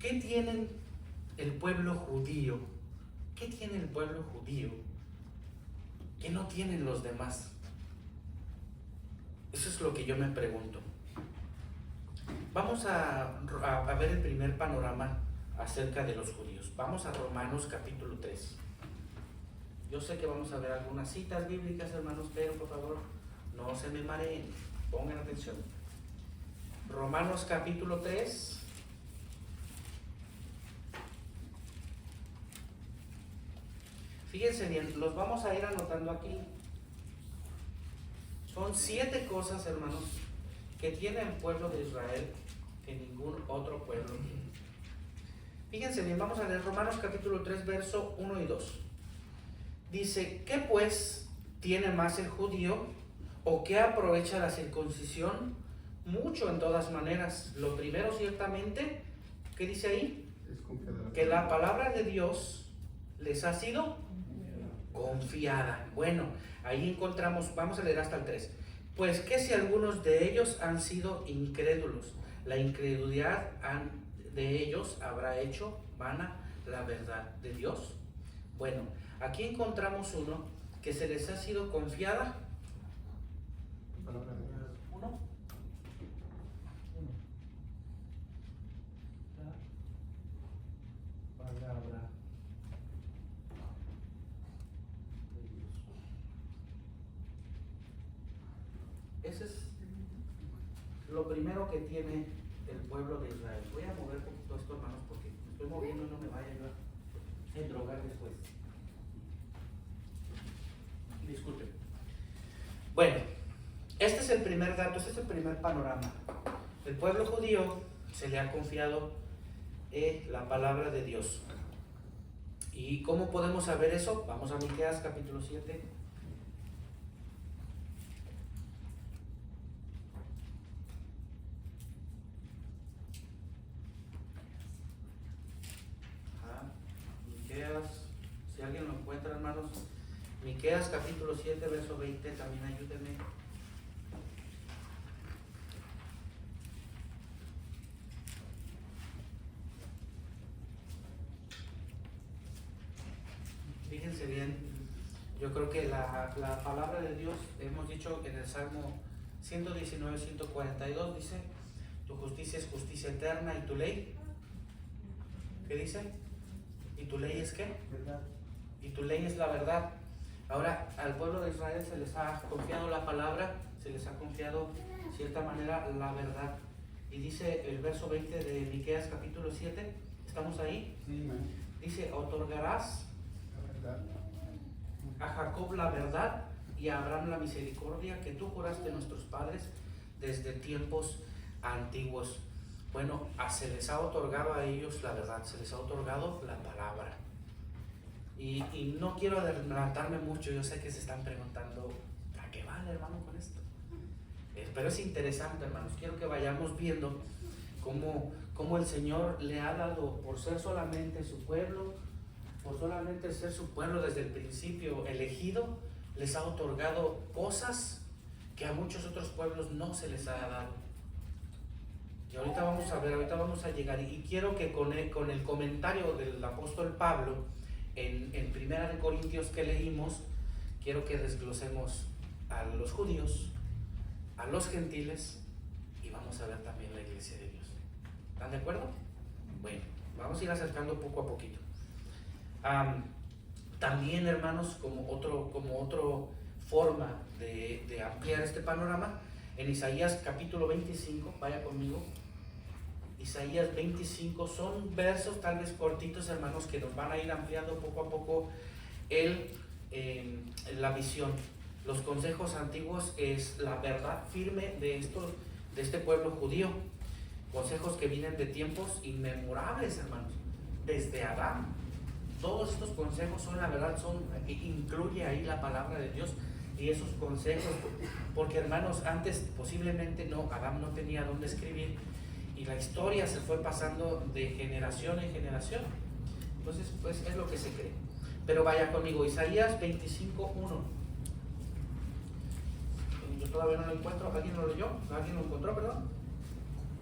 ¿Qué tienen el pueblo judío? ¿Qué tiene el pueblo judío que no tienen los demás? Eso es lo que yo me pregunto. Vamos a ver el primer panorama acerca de los judíos. Vamos a Romanos capítulo 3. Yo sé que vamos a ver algunas citas bíblicas, hermanos, pero por favor no se me mareen, pongan atención. Romanos capítulo 3. Fíjense bien, los vamos a ir anotando aquí. Son 7 cosas, hermanos, que tiene el pueblo de Israel que ningún otro pueblo tiene. Fíjense bien, vamos a leer Romanos capítulo 3, verso 1 y 2. Dice, ¿qué pues tiene más el judío o qué aprovecha la circuncisión? Mucho en todas maneras. Lo primero, ciertamente, ¿qué dice ahí? Que la palabra de Dios les ha sido confiada. Bueno, ahí encontramos, vamos a leer hasta el 3. Pues que si algunos de ellos han sido incrédulos, la incredulidad de ellos habrá hecho vana la verdad de Dios. Bueno, aquí encontramos uno que se les ha sido confiada. ¿Uno? La palabra de Dios. Ese es lo primero que tiene el pueblo de Israel. Voy a mover un poquito esto, hermanos, porque me estoy moviendo y no me vaya a endrogar después. Disculpen. Bueno, este es el primer dato, este es el primer panorama. El pueblo judío se le ha confiado la palabra de Dios. ¿Y cómo podemos saber eso? Vamos a Miqueas capítulo 7. Miqueas, si alguien lo encuentra, hermanos. Miqueas capítulo 7, verso 20, también ayúdenme. Fíjense bien, yo creo que la palabra de Dios, hemos dicho en el Salmo 119, 142, dice, tu justicia es justicia eterna y tu ley, ¿qué dice? ¿Y tu ley es qué? ¿Verdad? Y tu ley es la verdad. Ahora, al pueblo de Israel se les ha confiado la palabra, se les ha confiado, de cierta manera, la verdad. Y dice el verso 20 de Miqueas capítulo 7, ¿estamos ahí? Sí, dice, otorgarás a Jacob la verdad y a Abraham la misericordia que tú juraste a nuestros padres desde tiempos antiguos. Bueno, se les ha otorgado a ellos la verdad, se les ha otorgado la palabra. Y no quiero adelantarme mucho, yo sé que se están preguntando, ¿a qué vale, hermano, con esto? Pero es interesante, hermanos, quiero que vayamos viendo cómo el Señor le ha dado, por ser solamente su pueblo, por solamente ser su pueblo desde el principio elegido, les ha otorgado cosas que a muchos otros pueblos no se les ha dado. Y ahorita vamos a ver, ahorita vamos a llegar, y quiero que con el comentario del apóstol Pablo en 1 Corintios que leímos, quiero que desglosemos a los judíos, a los gentiles, y vamos a ver también la iglesia de Dios. ¿Están de acuerdo? Bueno, vamos a ir acercando poco a poquito. También, hermanos, como otro forma de ampliar este panorama, en Isaías capítulo 25, vaya conmigo. Isaías 25 son versos tal vez cortitos, hermanos, que nos van a ir ampliando poco a poco la visión. Los consejos antiguos es la verdad firme de este pueblo judío. Consejos que vienen de tiempos inmemorables, hermanos, desde Adán. Todos estos consejos son la verdad, incluye ahí la palabra de Dios y esos consejos, porque, hermanos, antes posiblemente Adán no tenía dónde escribir, y la historia se fue pasando de generación en generación. Entonces, pues es lo que se cree. Pero vaya conmigo, Isaías 25:1. Yo todavía no lo encuentro. ¿Alguien lo leyó? ¿Alguien lo encontró, perdón?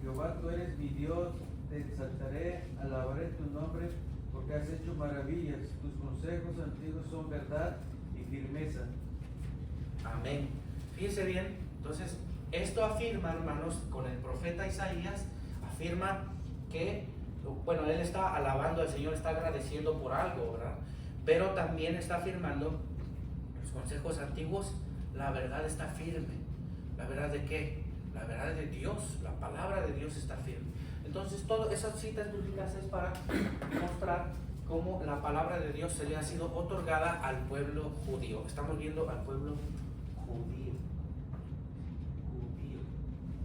Jehová, tú eres mi Dios, te exaltaré, alabaré tu nombre, porque has hecho maravillas. Tus consejos antiguos son verdad y firmeza. Amén. Fíjense bien, entonces, esto afirma, hermanos, con el profeta Isaías, afirma que, bueno, él está alabando al Señor, está agradeciendo por algo, ¿verdad? Pero también está afirmando los consejos antiguos, la verdad está firme. ¿La verdad de qué? La verdad de Dios, la palabra de Dios está firme. Entonces, todas esas citas bíblicas es para mostrar cómo la palabra de Dios se le ha sido otorgada al pueblo judío. Estamos viendo al pueblo judío.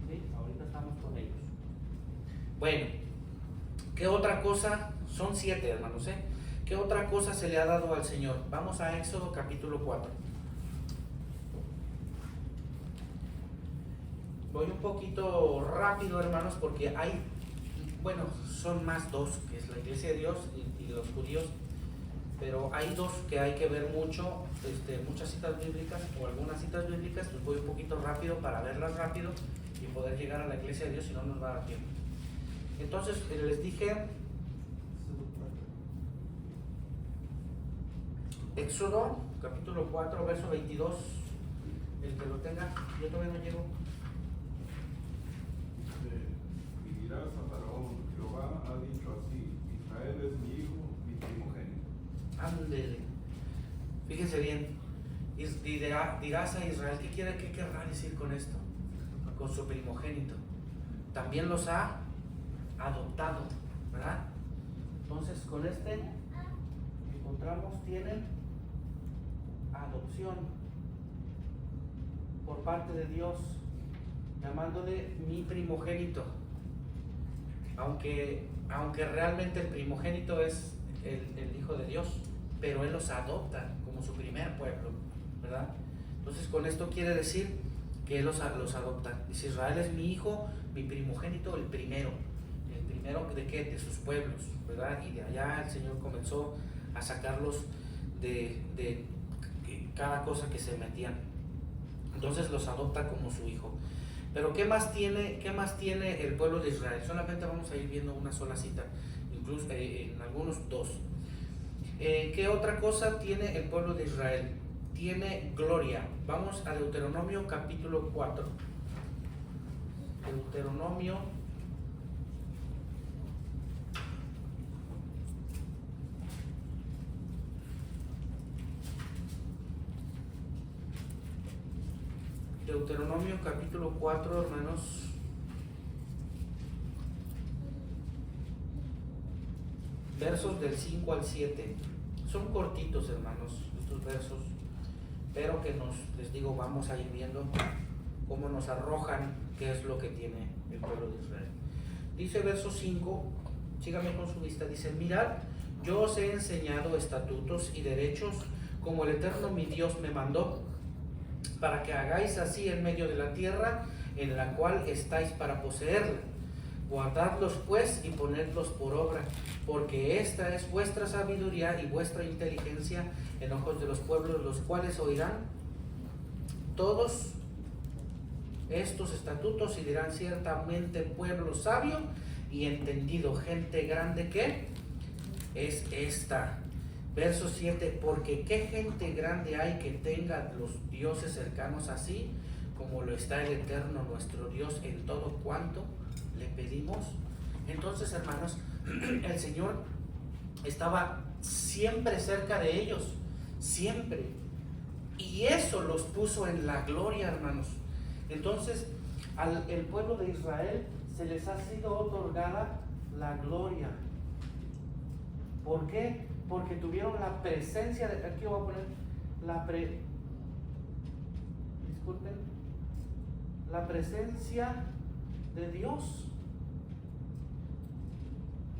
¿Sí? Ahorita estamos con ellos. Bueno, ¿qué otra cosa? Son 7, hermanos, ¿eh? ¿Qué otra cosa se le ha dado al Señor? Vamos a Éxodo capítulo 4. Voy un poquito rápido, hermanos, porque hay, bueno, son más dos, que es la iglesia de Dios y los judíos, pero hay dos que hay que ver mucho, muchas citas bíblicas o algunas citas bíblicas, pues voy un poquito rápido para verlas rápido y poder llegar a la iglesia de Dios, si no nos va a dar tiempo. Entonces, les dije, Éxodo, capítulo 4, verso 22, el que lo tenga, yo todavía no llego. Y dirás a Faraón, Jehová ha dicho así, Israel es mi hijo, mi primogénito. Ándele. Fíjense bien. Dirás a Israel, ¿qué querrá decir con esto? Con su primogénito. También los ha adoptado, ¿verdad? Entonces, con este encontramos, tienen adopción por parte de Dios, llamándole mi primogénito. Aunque realmente el primogénito es el Hijo de Dios, pero Él los adopta como su primer pueblo, ¿verdad? Entonces, con esto quiere decir que Él los adopta. Dice, Israel es mi hijo, mi primogénito, el primero ¿de qué? De sus pueblos, ¿verdad? Y de allá el Señor comenzó a sacarlos de cada cosa que se metían. Entonces los adopta como su hijo. Pero ¿qué más tiene el pueblo de Israel? Solamente vamos a ir viendo una sola cita, incluso en algunos dos. ¿Qué otra cosa tiene el pueblo de Israel? Tiene gloria. Vamos a Deuteronomio capítulo 4. Deuteronomio capítulo 4, hermanos. Versos del 5 al 7. Son cortitos, hermanos, estos versos, pero que les digo, vamos a ir viendo cómo nos arrojan qué es lo que tiene el pueblo de Israel. Dice verso 5, síganme con su vista, dice, mirad, yo os he enseñado estatutos y derechos como el Eterno mi Dios me mandó, para que hagáis así en medio de la tierra en la cual estáis para poseerla. Guardadlos pues y ponedlos por obra, porque esta es vuestra sabiduría y vuestra inteligencia en ojos de los pueblos, los cuales oirán todos estos estatutos y dirán, ciertamente pueblo sabio y entendido, gente grande que es esta. Verso 7, porque qué gente grande hay que tenga los dioses cercanos así, como lo está el Eterno nuestro Dios en todo cuanto le pedimos. Entonces, hermanos, el Señor estaba siempre cerca de ellos, siempre. Y eso los puso en la gloria, hermanos. Entonces, al pueblo de Israel se les ha sido otorgada la gloria. ¿Por qué? Porque tuvieron la presencia de, aquí voy a poner la presencia de Dios.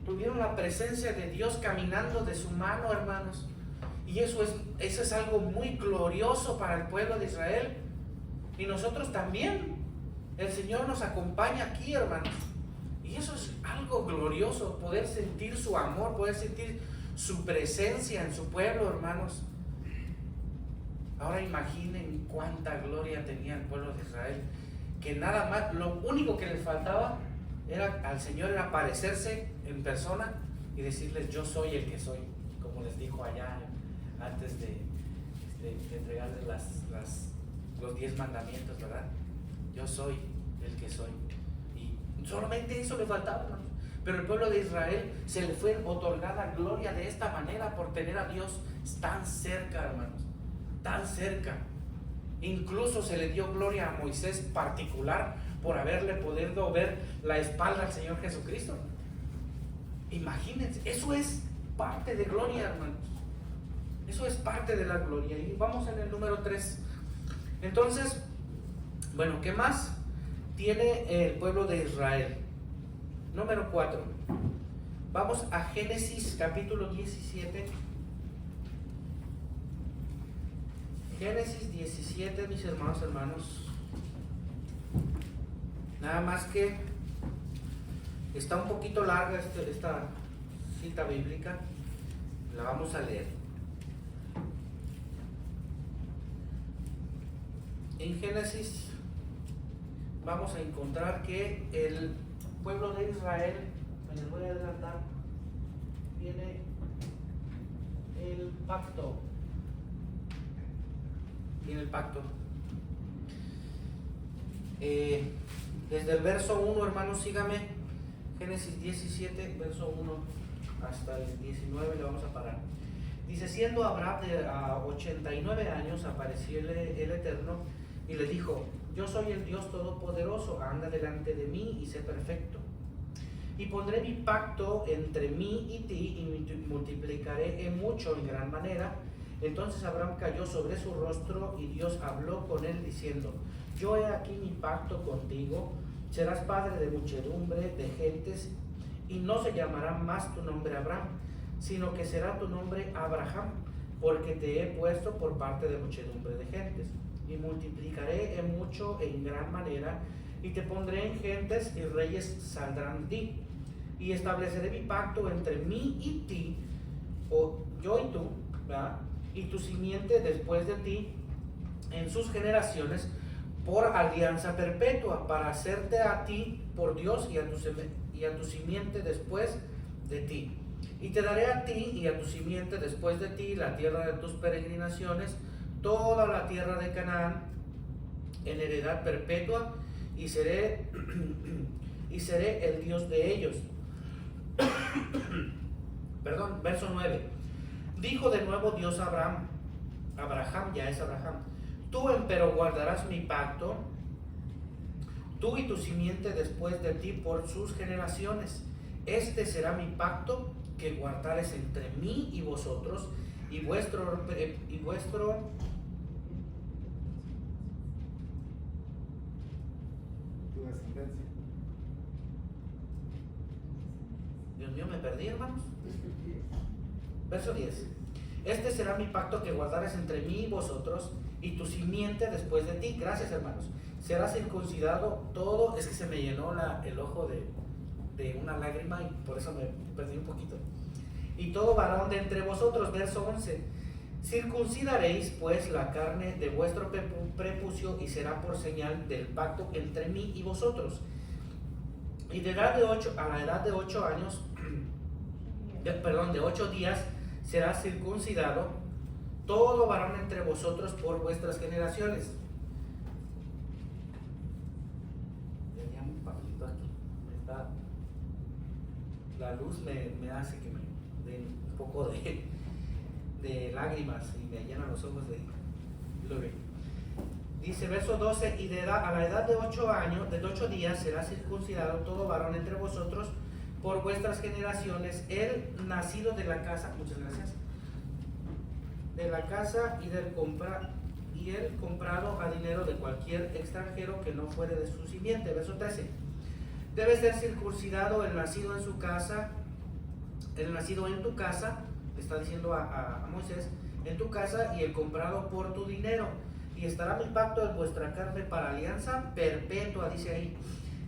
Tuvieron la presencia de Dios caminando de su mano, hermanos. Y eso es algo muy glorioso para el pueblo de Israel. Y nosotros también. El Señor nos acompaña aquí, hermanos. Y eso es algo glorioso, poder sentir su amor, poder sentir su presencia en su pueblo, hermanos. Ahora imaginen cuánta gloria tenía el pueblo de Israel, que nada más, lo único que les faltaba al Señor era aparecerse en persona y decirles: yo soy el que soy, como les dijo allá antes de entregarles los 10 mandamientos, ¿verdad? Yo soy el que soy. Y solamente eso le faltaba, hermanos. Pero el pueblo de Israel se le fue otorgada gloria de esta manera por tener a Dios tan cerca, hermanos, tan cerca. Incluso se le dio gloria a Moisés particular por haberle podido ver la espalda al Señor Jesucristo. Imagínense, eso es parte de gloria, hermanos. Eso es parte de la gloria. Y vamos en el número 3. Entonces, bueno, ¿qué más tiene el pueblo de Israel? Número 4. Vamos a Génesis capítulo 17. Génesis 17, mis hermanos. Nada más que está un poquito larga esta cita bíblica. La vamos a leer. En Génesis vamos a encontrar que el pueblo de Israel, me les voy a adelantar, viene el pacto. Viene el pacto. Desde el verso 1, hermanos, sígame. Génesis 17, verso 1 hasta el 19, le vamos a parar. Dice: siendo Abraham de 89 años, aparecióle el Eterno y le dijo: yo soy el Dios Todopoderoso, anda delante de mí y sé perfecto. Y pondré mi pacto entre mí y ti, y multiplicaré en mucho, en gran manera. Entonces Abraham cayó sobre su rostro, y Dios habló con él diciendo: yo he aquí mi pacto contigo, serás padre de muchedumbre de gentes, y no se llamará más tu nombre Abraham, sino que será tu nombre Abraham, porque te he puesto por parte de muchedumbre de gentes. Y multiplicaré en mucho, en gran manera, y te pondré en gentes, y reyes saldrán de ti. Y estableceré mi pacto entre mí y ti, o yo y tú, ¿verdad? Y tu simiente después de ti, en sus generaciones, por alianza perpetua, para hacerte a ti por Dios, y a tu simiente después de ti. Y te daré a ti y a tu simiente después de ti la tierra de tus peregrinaciones, toda la tierra de Canaán, en heredad perpetua, y seré el Dios de ellos. Perdón, verso 9. Dijo de nuevo Dios a Abraham, ya es Abraham: tú empero guardarás mi pacto, tú y tu simiente después de ti por sus generaciones. Este será mi pacto que guardares entre mí y vosotros, y vuestro Tu descendencia. Dios mío, me perdí, hermanos. Verso 10. Este será mi pacto que guardares entre mí y vosotros, y tu simiente después de ti. Gracias, hermanos. Será circuncidado todo. Es que se me llenó el ojo de una lágrima, y por eso me perdí un poquito. Y todo varón de entre vosotros. Verso 11. Circuncidaréis pues la carne de vuestro prepucio, y será por señal del pacto entre mí y vosotros. Y a la edad de 8 años, de 8 días, será circuncidado todo varón entre vosotros por vuestras generaciones. Tenía un papelito aquí. La luz me hace que me dé un poco de lágrimas, y me llenan los ojos de gloria. Dice verso 12: y a la edad de 8 días será circuncidado todo varón entre vosotros por vuestras generaciones, el nacido de la casa, muchas gracias, de la casa, y el comprado a dinero de cualquier extranjero que no fuere de su simiente. Verso 13: debe ser circuncidado el nacido en su casa, el nacido en tu casa, le está diciendo a Moisés, en tu casa, y el comprado por tu dinero. Y estará mi pacto en vuestra carne para alianza perpetua, dice ahí.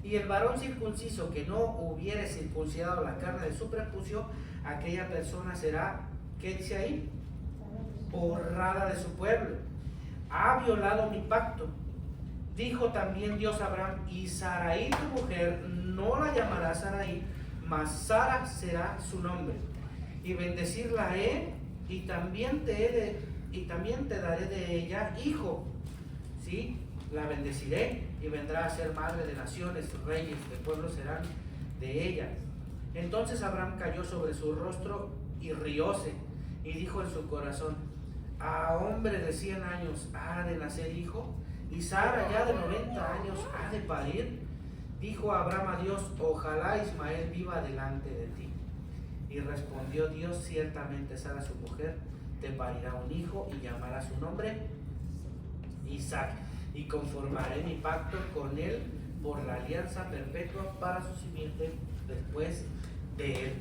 Y el varón circunciso que no hubiere circuncidado la carne de su prepucio, aquella persona será, ¿qué dice ahí? Borrada de su pueblo. Ha violado mi pacto. Dijo también Dios a Abraham: y Sarai tu mujer no la llamarás Sarai, mas Sara será su nombre. Y bendecirla he, y también te daré de ella hijo. ¿Sí? La bendeciré y vendrá a ser madre de naciones, reyes de pueblos serán de ella. Entonces Abraham cayó sobre su rostro y rióse, y dijo en su corazón: a hombre de 100 años ha de nacer hijo, y Sara ya de 90 años ha de parir. Dijo Abraham a Dios: ojalá Ismael viva delante de ti. Y respondió Dios: ciertamente Sara su mujer te parirá un hijo, y llamará su nombre Isaac, y conformaré mi pacto con él por la alianza perpetua para su simiente después de él.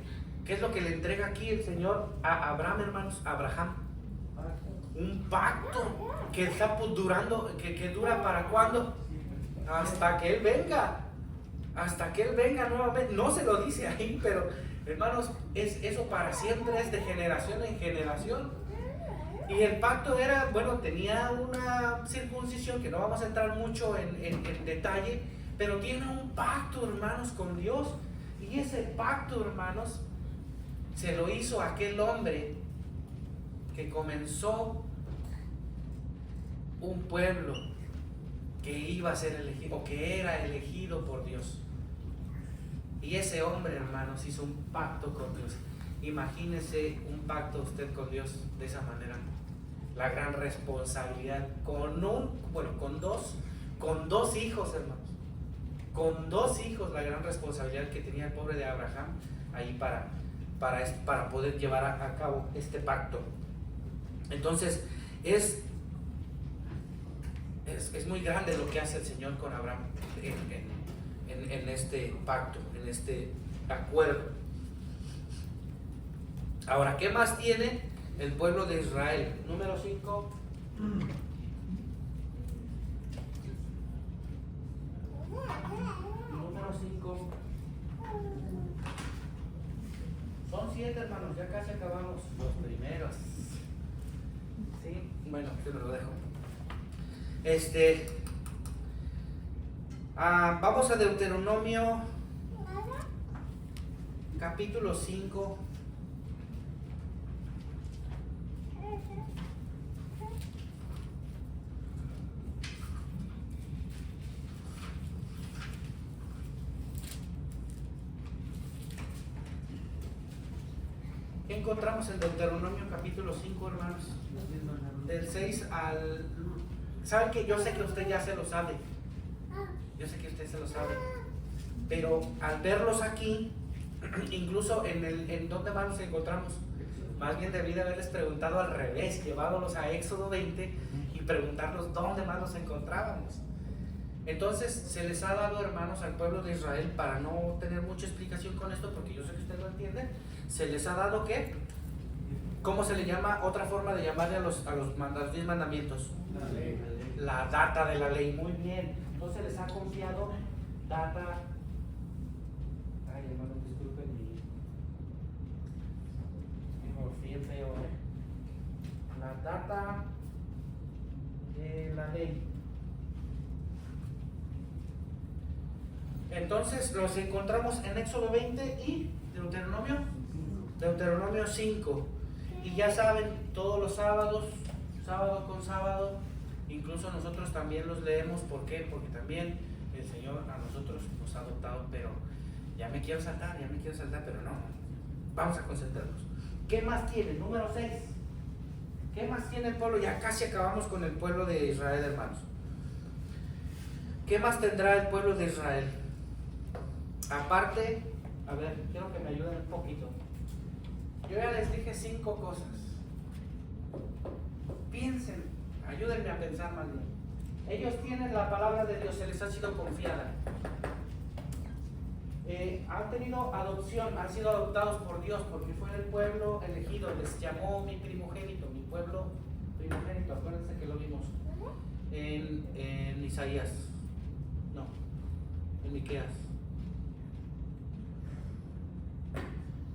¿Qué es lo que le entrega aquí el Señor a Abraham, hermanos? A Abraham. Un pacto que está durando, que dura ¿para cuándo? Hasta que Él venga. Hasta que Él venga nuevamente. No se lo dice ahí, pero hermanos, eso para siempre, es de generación en generación. Y el pacto era, bueno, tenía una circuncisión que no vamos a entrar mucho en detalle, pero tiene un pacto, hermanos, con Dios. Y ese pacto, hermanos, se lo hizo aquel hombre que comenzó un pueblo que iba a ser elegido, o que era elegido por Dios. Y ese hombre, hermanos, hizo un pacto con Dios. Imagínese un pacto usted con Dios de esa manera. La gran responsabilidad con dos hijos, hermanos. Con 2 hijos, la gran responsabilidad que tenía el pobre de Abraham ahí para poder llevar a cabo este pacto. Entonces, es muy grande lo que hace el Señor con Abraham en este pacto, en este acuerdo. Ahora, ¿qué más tiene el pueblo de Israel? Número 5. Número 5. Son 7, hermanos, ya casi acabamos los primeros. Sí, bueno, yo me lo dejo. Vamos a Deuteronomio capítulo 5. ¿Qué encontramos en Deuteronomio capítulo 5, hermanos? Del 6 al... ¿Saben que yo sé que usted ya se lo sabe? Yo sé que usted se lo sabe. Pero al verlos aquí, incluso en dónde más los encontramos, más bien debí de haberles preguntado al revés, llevándolos a Éxodo 20 y preguntarlos dónde más los encontrábamos. Entonces se les ha dado, hermanos, al pueblo de Israel, para no tener mucha explicación con esto, porque yo sé que usted lo entiende, se les ha dado ¿qué? ¿Cómo se le llama? Otra forma de llamarle a los 10 mandamientos. La data de la ley. Muy bien. Entonces les ha confiado data. Ay, hermano, disculpen mi morfía feo, La data de la ley. Entonces los encontramos en Éxodo 20 y Deuteronomio 5. Y ya saben, todos los sábados, sábado con sábado, incluso nosotros también los leemos. ¿Por qué? Porque también el Señor a nosotros nos ha adoptado. Pero ya me quiero saltar, pero no. Vamos a concentrarnos. ¿Qué más tiene? Número 6. ¿Qué más tiene el pueblo? Ya casi acabamos con el pueblo de Israel, hermanos. ¿Qué más tendrá el pueblo de Israel? Aparte, a ver, quiero que me ayuden un poquito. Yo ya les dije 5 cosas. Piensen, ayúdenme a pensar más bien. Ellos tienen la palabra de Dios, se les ha sido confiada. Han tenido adopción, han sido adoptados por Dios, porque fue el pueblo elegido. Les llamó mi primogénito, mi pueblo primogénito. Acuérdense que lo vimos en Isaías. No, en Miqueas.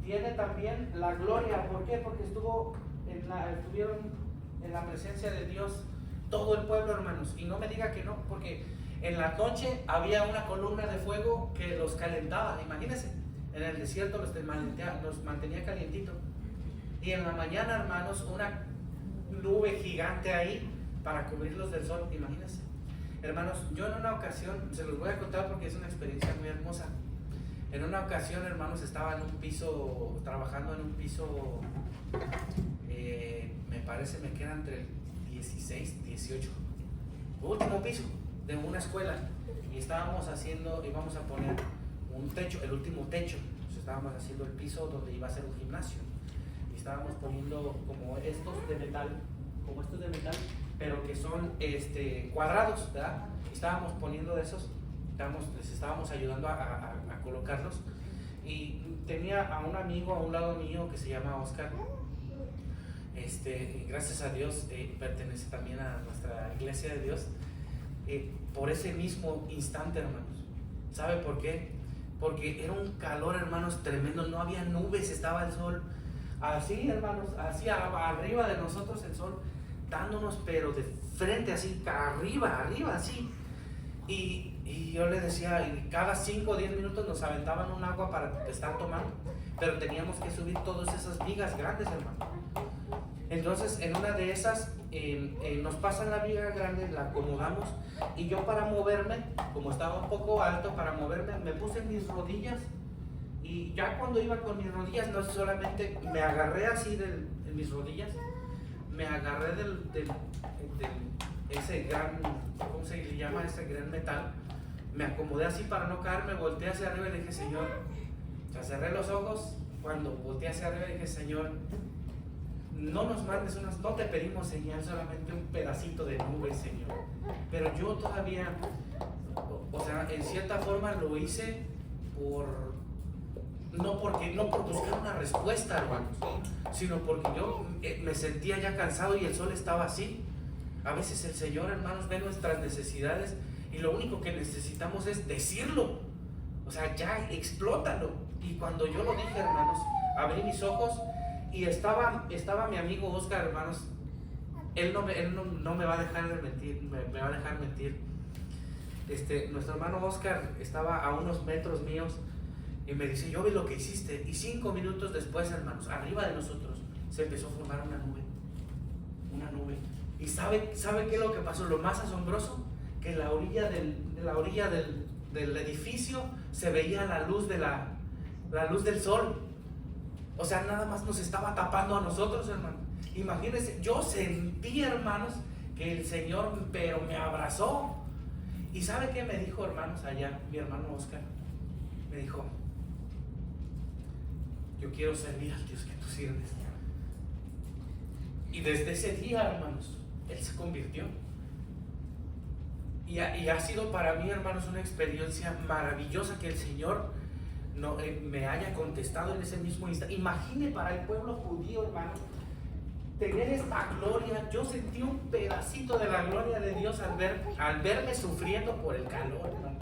Tiene también la gloria. ¿Por qué? Porque estuvieron en la presencia de Dios todo el pueblo, hermanos. Y no me diga que no, porque En la noche había una columna de fuego que los calentaba, imagínense. En el desierto los mantenía calientito. Y en la mañana, hermanos, una nube gigante ahí para cubrirlos del sol, imagínense. Hermanos, yo en una ocasión, se los voy a contar porque es una experiencia muy hermosa. En una ocasión, hermanos, estaba en un piso, trabajando en un piso, me parece, me queda entre el 16, 18, último piso de una escuela. Y íbamos a poner un techo, el último techo. Entonces, estábamos haciendo el piso donde iba a ser un gimnasio. Y estábamos poniendo como estos de metal, pero que son cuadrados, ¿verdad? Estábamos poniendo de esos, les estábamos ayudando a colocarlos. Y tenía a un amigo a un lado mío que se llama Oscar. Gracias a Dios, pertenece también a nuestra iglesia de Dios. Por ese mismo instante, hermanos, ¿sabe por qué? Porque era un calor, hermanos, tremendo, no había nubes, estaba el sol así, hermanos, así arriba de nosotros, el sol dándonos, pero de frente, así, arriba, así. Y yo le decía, y cada 5 o 10 minutos nos aventaban un agua para estar tomando, pero teníamos que subir todas esas vigas grandes, hermano. Entonces, en una de esas, nos pasan la viga grande, la acomodamos, y yo para moverme, como estaba un poco alto, para moverme, me puse en mis rodillas, y ya cuando iba con mis rodillas, no solamente me agarré así en mis rodillas, me agarré ese gran, ¿cómo se le llama? Ese gran metal, me acomodé así para no caerme, volteé hacia arriba y le dije, Señor, o sea, cerré los ojos, cuando volteé hacia arriba dije, Señor, no nos mandes no te pedimos señal, solamente un pedacito de nube, Señor. Pero yo todavía, o sea, en cierta forma lo hice no por buscar una respuesta, hermanos, sino porque yo me sentía ya cansado y el sol estaba así. A veces el Señor, hermanos, ve nuestras necesidades y lo único que necesitamos es decirlo. O sea, ya explótalo. Y cuando yo lo dije, hermanos, abrí mis ojos y estaba mi amigo Oscar, hermanos. Él no me va a dejar mentir, me va a dejar mentir. Nuestro hermano Oscar estaba a unos metros míos y me dice, yo vi lo que hiciste. Y 5 minutos después, hermanos, arriba de nosotros se empezó a formar una nube. ¿Y sabe qué es lo que pasó? Lo más asombroso, que en la orilla del edificio se veía la luz del sol. O sea, nada más nos estaba tapando a nosotros, hermano. Imagínense, yo sentí, hermanos, que el Señor, pero me abrazó. ¿Y sabe qué me dijo, hermanos, allá? Mi hermano Oscar me dijo, yo quiero servir al Dios que tú sirves. Y desde ese día, hermanos, Él se convirtió. Y ha sido para mí, hermanos, una experiencia maravillosa que el Señor me haya contestado en ese mismo instante. Imagine para el pueblo judío, hermano, tener esta gloria. Yo sentí un pedacito de la gloria de Dios al verme sufriendo por el calor, hermano.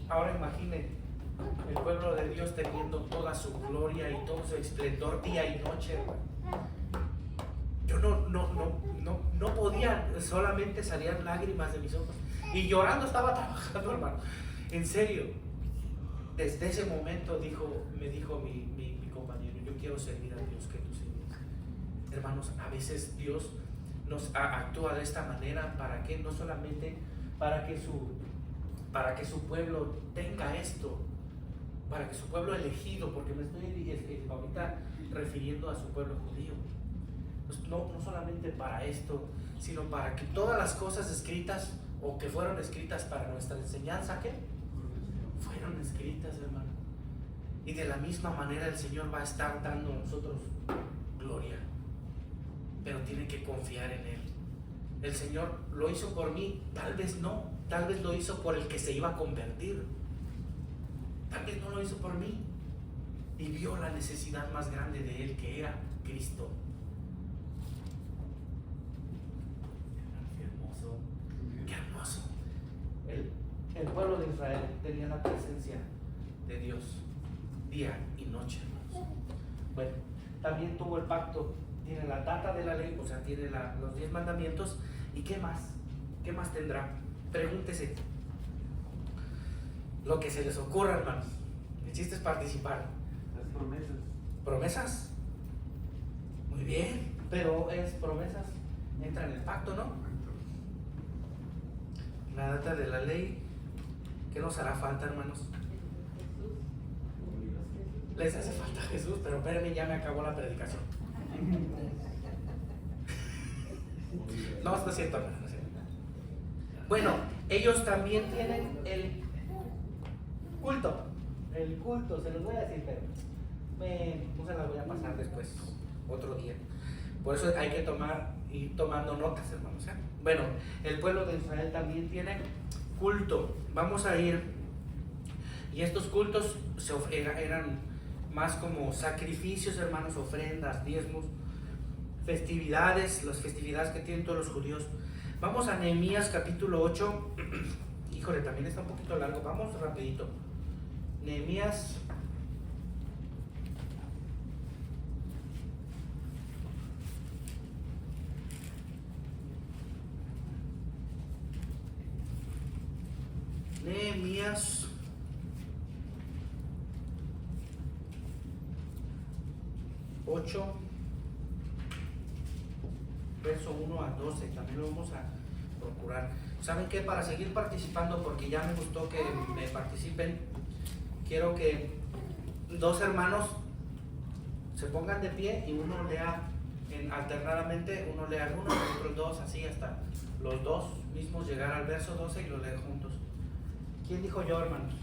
Ahora imagine el pueblo de Dios teniendo toda su gloria y todo su esplendor día y noche, hermano. Yo no podía, solamente salían lágrimas de mis ojos y llorando estaba trabajando, hermano. En serio, desde ese momento me dijo mi compañero, yo quiero servir al Dios que tú sirves. Hermanos, a veces Dios nos actúa de esta manera. ¿Para qué? No solamente para que su pueblo tenga esto, para que su pueblo elegido, porque me estoy ahorita refiriendo a su pueblo judío. Pues no solamente para esto, sino para que todas las cosas escritas o que fueron escritas para nuestra enseñanza, ¿qué? Fueron escritas, hermano. Y de la misma manera el Señor va a estar dando a nosotros gloria, pero tiene que confiar en Él. El Señor lo hizo por mí, tal vez no, tal vez lo hizo por el que se iba a convertir, tal vez no lo hizo por mí, y vio la necesidad más grande de Él, que era Cristo. Qué hermoso. El pueblo de Israel tenía la presencia de Dios día y noche, hermanos. Bueno, también tuvo el pacto, tiene la data de la ley, o sea, tiene los 10 mandamientos. ¿Y qué más? ¿Qué más tendrá? Pregúntese lo que se les ocurra, hermanos. El chiste es participar. Las promesas. ¿Promesas? Muy bien, pero es promesas, entra en el pacto, ¿no? La data de la ley, ¿qué nos hará falta, hermanos? Les hace falta Jesús, pero espérenme, ya me acabó la predicación. No, no es cierto, hermano, no es cierto. Bueno, ellos también tienen el culto. El culto, se los voy a decir, pero no se las voy a pasar después, otro día. Por eso hay que ir tomando notas, hermanos. Bueno, el pueblo de Israel también tiene culto. Vamos a ir, y estos cultos eran más como sacrificios, hermanos, ofrendas, diezmos, festividades, las festividades que tienen todos los judíos. Vamos a Nehemías capítulo 8. Híjole, también está un poquito largo, vamos rapidito. Nehemías Nehemías 8, verso 1 a 12, también lo vamos a procurar. ¿Saben qué? Para seguir participando, porque ya me gustó que me participen, quiero que dos hermanos se pongan de pie y uno lea alternadamente, uno lea el uno y el otro el dos, así hasta los dos mismos llegar al verso 12 y lo leen juntos. ¿Quién dijo yo, hermanos?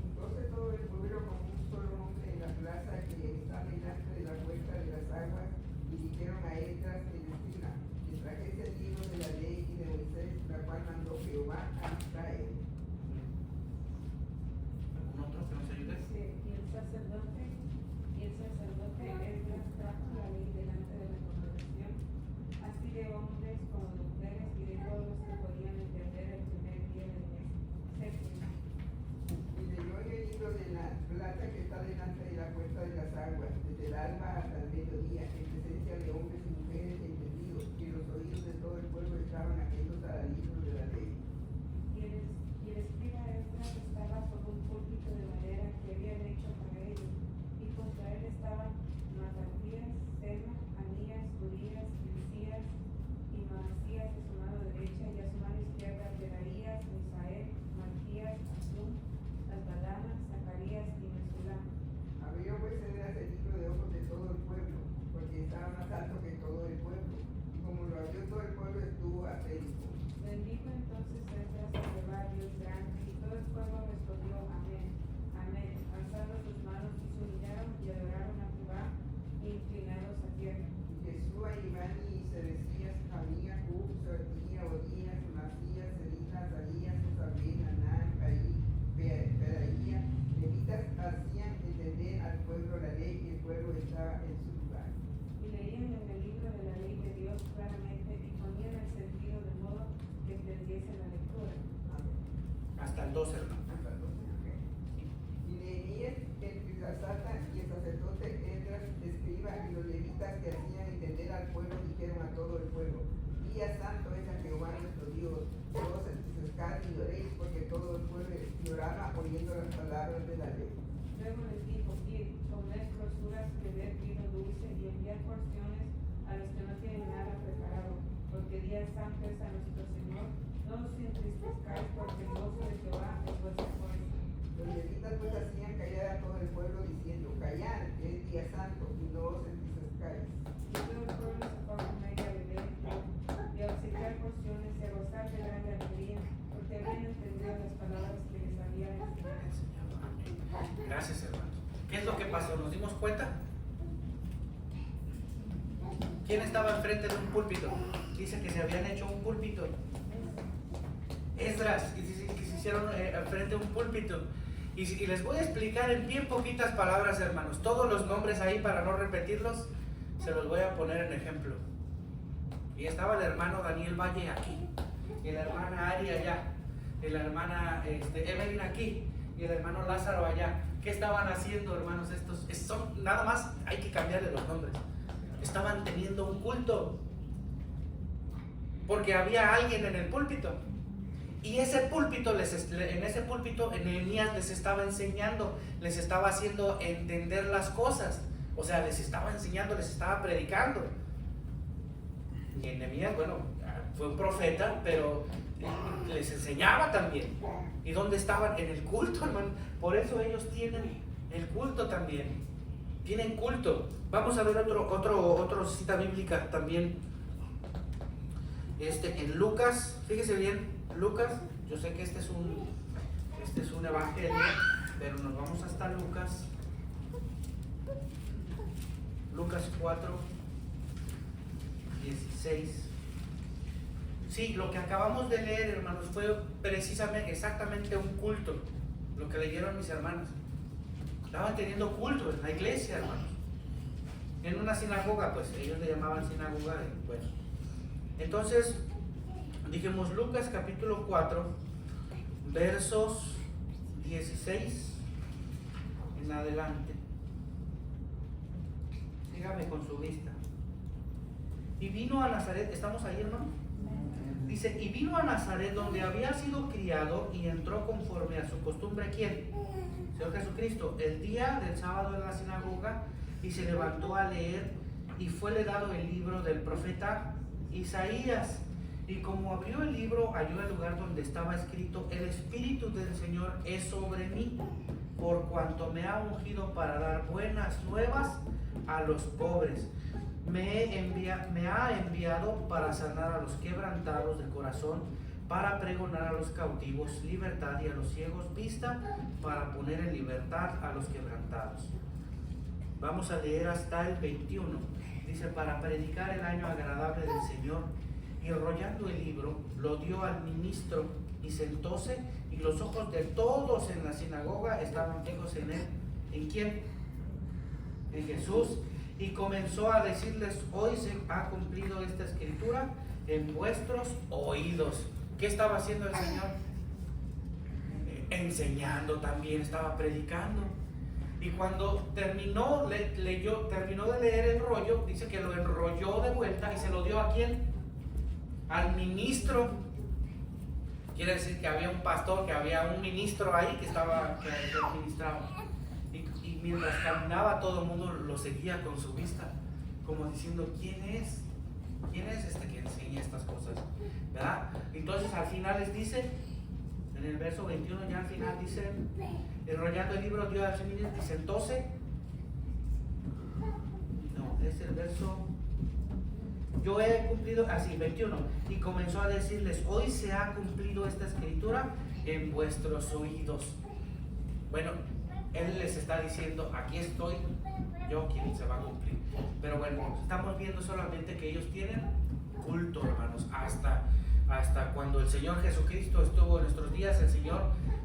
Entonces todo el pueblo con un solo hombre en la plaza que está delante de la puerta de las aguas, y dijeron a Esdras el escriba que trajese el libro de la ley y de Moisés, la cual mandó Jehová a Israel. ¿Algún otro que nos ayude? Y el sacerdote Esdras trajo la ley delante de la congregación, así de hombres como de mujeres y de todos los que podían entender el primer día del mes séptimo. Y leyó en el libro de la plaza que está delante de la puerta de las aguas, desde el alba hasta el mediodía, en presencia de hombres y mujeres entendidos, que los oídos de todo el pueblo estaban atentos al libro de la ley. Y el escriba Esdras estaba sobre un púlpito de madera que habían hecho para ellos, y contra él estaban Matatías, Sema, Anías, Urías, Hilcías y Maasías a su mano derecha, y a su mano izquierda Pedaías, Misael, Malquías, Azum, Albadana, Zacarías y Mesulam. Abrió pues Esdras el libro de ojos de todo el pueblo, porque estaba más alto que todo el pueblo, y como lo abrió todo el pueblo estuvo atónito. Bendijo entonces Esdras a Jehová Dios grande, y todo el pueblo respondió amén, amén, alzando sus manos, y se humillaron y adoraron a Jehová, inclinados a tierra. Y Jesúa, Ibani, Sedecías, Jamía, Cub, Soetía, Odías, Masías, Selita, Azarías, Josabén, Anán, Caí, Pedaía, levitas hacían entender al pueblo la ley, y el pueblo estaba en su lugar. Y leían en el libro de la ley de Dios claramente, y ponían el sentido de modo que entendiesen la lectura. Amén. Hasta el 12, hermano. Hasta entonces, ok. Y Nehemías, el Trisasata y el sacerdote Esdras, escriba, y los levitas que hacían entender al pueblo, dijeron a todo el pueblo: Día santo es a Jehová nuestro Dios, todos entristezcad y lloréis, porque todo el pueblo lloraba oyendo las palabras de la ley. Luego les dijo: id, comed grosuras, beber vino dulce y enviar porciones a los que no tienen nada preparado, porque día santo es a nuestro Señor. No os entristezcáis, porque el gozo de Jehová es vuestra fuerza. Los levitas pues hacían callar a todo el pueblo, diciendo: Callad, que es día santo, y no os entristezcáis. Y todo el pueblo se fue a comer y a beber y a obsequiar porciones y a gozar de grande alegría, porque habían entendido las palabras que les había enseñado. Amén. Gracias, hermanos. ¿Qué es lo que pasó? ¿Nos dimos cuenta? ¿Quién estaba enfrente de un púlpito? Dice que se habían hecho un púlpito. Esdras, que se hicieron frente a un púlpito. Y les voy a explicar en bien poquitas palabras, hermanos. Todos los nombres ahí, para no repetirlos, se los voy a poner en ejemplo. Y estaba el hermano Daniel Valle aquí, y la hermana Ari allá, y la hermana Evelyn aquí, y el hermano Lázaro allá. ¿Qué estaban haciendo, hermanos? Nada más hay que cambiarle los nombres. Estaban teniendo un culto. porque había alguien en el púlpito. Y ese púlpito, en ese púlpito Nehemías les estaba enseñando, les estaba haciendo entender las cosas. O sea, les estaba enseñando, les estaba predicando. Y Nehemías, bueno, fue un profeta, pero les enseñaba también. ¿Y dónde estaban? En el culto, hermano. Por eso ellos tienen el culto también. Tienen culto. Vamos a ver otra cita bíblica también. En Lucas, fíjese bien. Lucas, yo sé que este es un evangelio, pero nos vamos hasta Lucas. Lucas 4, 16. Sí, lo que acabamos de leer, hermanos, fue precisamente, exactamente un culto. Lo que leyeron mis hermanas. Estaban teniendo culto en la iglesia, hermanos. En una sinagoga, pues ellos le llamaban sinagoga. Pues. Entonces, dijimos Lucas capítulo 4, versos 16 en adelante. Sígame con su vista. Y vino a Nazaret, ¿estamos ahí, hermano? Dice, y vino a Nazaret donde había sido criado y entró conforme a su costumbre. ¿Quién? Señor Jesucristo. El día del sábado en la sinagoga, y se levantó a leer, y fuele dado el libro del profeta Isaías. Y como abrió el libro, halló el lugar donde estaba escrito: el Espíritu del Señor es sobre mí, por cuanto me ha ungido para dar buenas nuevas a los pobres. Me ha enviado para sanar a los quebrantados de corazón, para pregonar a los cautivos libertad y a los ciegos vista, para poner en libertad a los quebrantados. Vamos a leer hasta el 21. Dice: para predicar el año agradable del Señor. Y enrollando el libro, lo dio al ministro y sentóse, y los ojos de todos en la sinagoga estaban fijos en él. ¿En quién? En Jesús. Y comenzó a decirles: hoy se ha cumplido esta escritura en vuestros oídos. ¿Qué estaba haciendo el Señor? Enseñando también, estaba predicando. Y cuando terminó de leer el rollo, dice que lo enrolló de vuelta y se lo dio ¿a quién? Al ministro. Quiere decir que había un pastor, que había un ministro ahí que ministraba. Y mientras caminaba, todo el mundo lo seguía con su vista, como diciendo: ¿quién es? ¿Quién es este que enseña estas cosas? ¿Verdad? Entonces al final les dice, en el verso 21 ya al final dice: enrollando el libro dio al ministro y sentóse. No, es el verso... Yo he cumplido, así, 21. Y comenzó a decirles: hoy se ha cumplido esta escritura en vuestros oídos. Bueno, él les está diciendo: aquí estoy, yo quien se va a cumplir. Pero bueno, estamos viendo solamente que ellos tienen culto, hermanos. Hasta cuando el Señor Jesucristo estuvo en nuestros días, el Señor,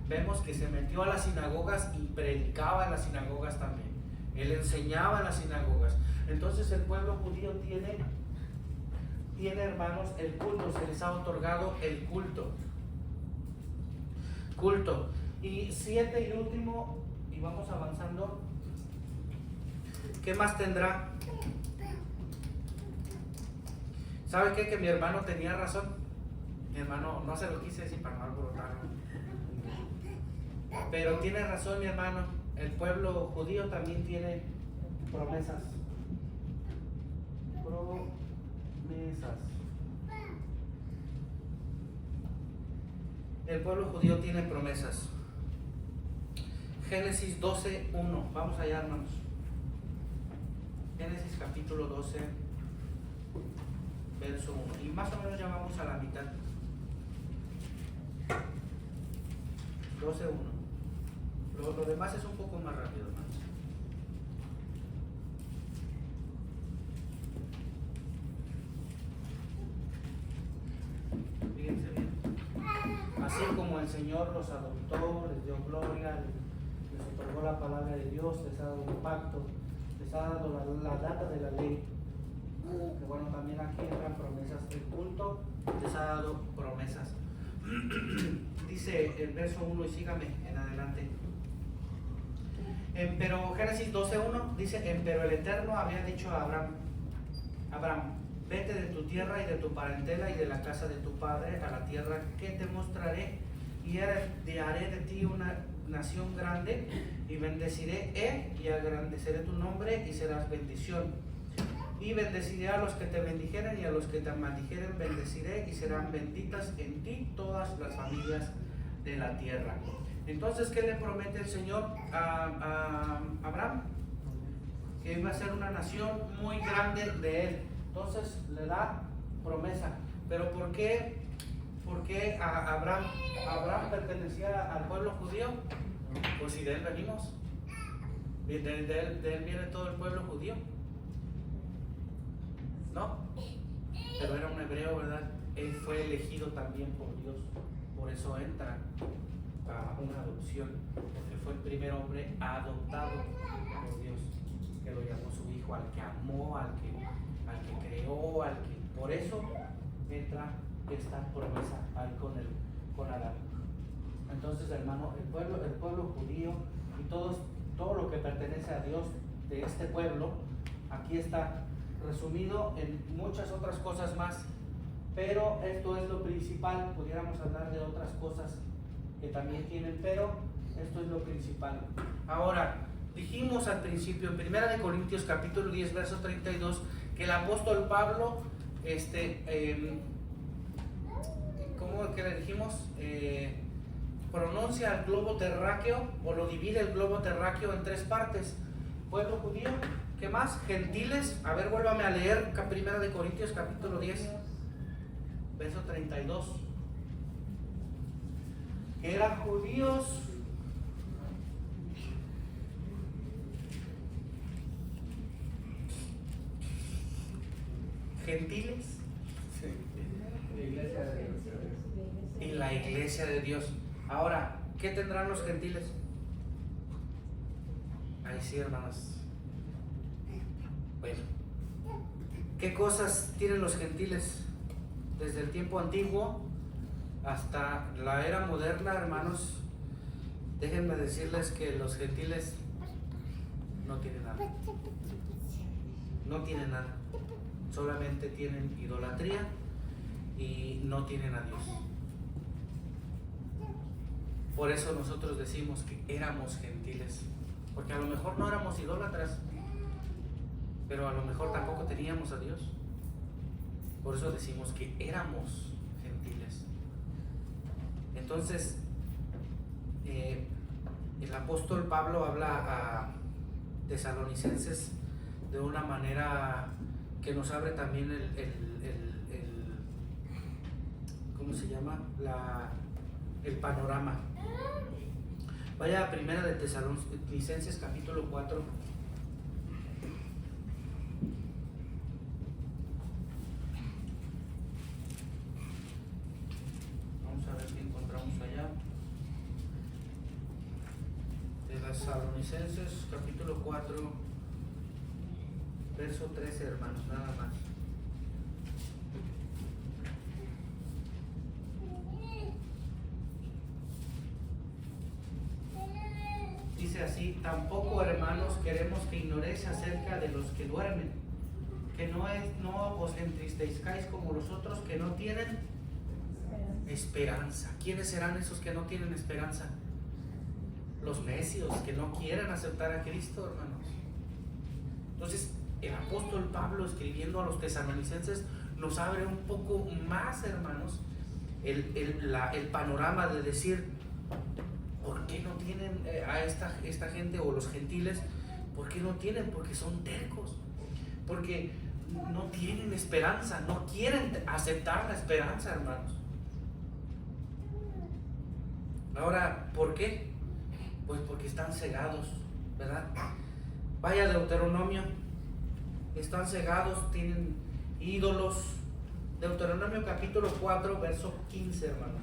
vemos que se metió a las sinagogas y predicaba en las sinagogas también. Él enseñaba en las sinagogas. Entonces el pueblo judío tiene, hermanos, el culto. Se les ha otorgado el culto. Culto. Y 7 y último, y vamos avanzando. ¿Qué más tendrá? ¿Sabe qué? Que mi hermano tenía razón. Mi hermano, no se lo quise decir para no alborotarlo, pero tiene razón mi hermano. El pueblo judío también tiene promesas. El pueblo judío tiene promesas. Génesis 12:1. Vamos allá, hermanos. Génesis capítulo 12, verso 1. Y más o menos ya vamos a la mitad. 12:1. Lo demás es un poco más rápido, hermanos. Fíjense bien. Así como el Señor los adoptó, les dio gloria, les otorgó la palabra de Dios, les ha dado un pacto, les ha dado la data de la ley. Que bueno, también aquí entran promesas. El culto les ha dado promesas. Dice el verso 1 y sígame en adelante. Pero Génesis 12:1 dice: pero el Eterno había dicho a Abraham, vete de tu tierra y de tu parentela y de la casa de tu padre a la tierra que te mostraré, y haré de ti una nación grande, y bendeciré y agrandeceré tu nombre, y serás bendición. Y bendeciré a los que te bendijeren, y a los que te maldijeren bendeciré, y serán benditas en ti todas las familias de la tierra. Entonces, ¿qué le promete el Señor a Abraham? Que iba a ser una nación muy grande de él. Entonces le da promesa. Pero ¿por qué Abraham pertenecía al pueblo judío? Pues si de él venimos. De él viene todo el pueblo judío. ¿No? Pero era un hebreo, ¿verdad? Él fue elegido también por Dios. Por eso entra a una adopción. Porque fue el primer hombre adoptado por Dios, que lo llamó su hijo, al que amó, al que creó, por eso entra esta promesa ahí con Adán. Entonces, hermano, el pueblo judío y todo lo que pertenece a Dios de este pueblo, aquí está resumido en muchas otras cosas más, pero esto es lo principal. Pudiéramos hablar de otras cosas que también tienen, pero esto es lo principal. Ahora, dijimos al principio en 1 Corintios capítulo 10 verso 32 que el apóstol Pablo ¿cómo que le dijimos? Pronuncia el globo terráqueo, o lo divide el globo terráqueo en tres partes: pueblo judío, ¿qué más? Gentiles. A ver, vuélvame a leer 1 Corintios capítulo 10 verso 32, que eran judíos, gentiles y la iglesia de Dios. Ahora, ¿qué tendrán los gentiles? Ahí sí, hermanos. Bueno, ¿qué cosas tienen los gentiles? Desde el tiempo antiguo hasta la era moderna, hermanos, déjenme decirles que los gentiles no tienen nada. No tienen nada. Solamente tienen idolatría y no tienen a Dios. Por eso nosotros decimos que éramos gentiles, porque a lo mejor no éramos idólatras, pero a lo mejor tampoco teníamos a Dios. Por eso decimos que éramos gentiles. Entonces, el apóstol Pablo habla a Tesalonicenses de una manera que nos abre también ¿cómo se llama? El panorama. Vaya a 1 Tesalonicenses capítulo 4. Vamos a ver qué encontramos allá. Tesalonicenses capítulo 4 verso 13, hermanos, nada más. Dice así: tampoco, hermanos, queremos que ignoréis acerca de los que duermen, que no os entristezcáis como los otros que no tienen esperanza. ¿Quiénes serán esos que no tienen esperanza? Los necios, que no quieren aceptar a Cristo, hermanos. Entonces, el apóstol Pablo, escribiendo a los tesalonicenses, nos abre un poco más, hermanos, el panorama de decir, ¿por qué no tienen a esta gente, o los gentiles? ¿Por qué no tienen? Porque son tercos, porque no tienen esperanza, no quieren aceptar la esperanza, hermanos. Ahora, ¿por qué? Pues porque están cegados, ¿verdad? Vaya a Deuteronomio. Están cegados, tienen ídolos. Deuteronomio capítulo 4 verso 15, hermano.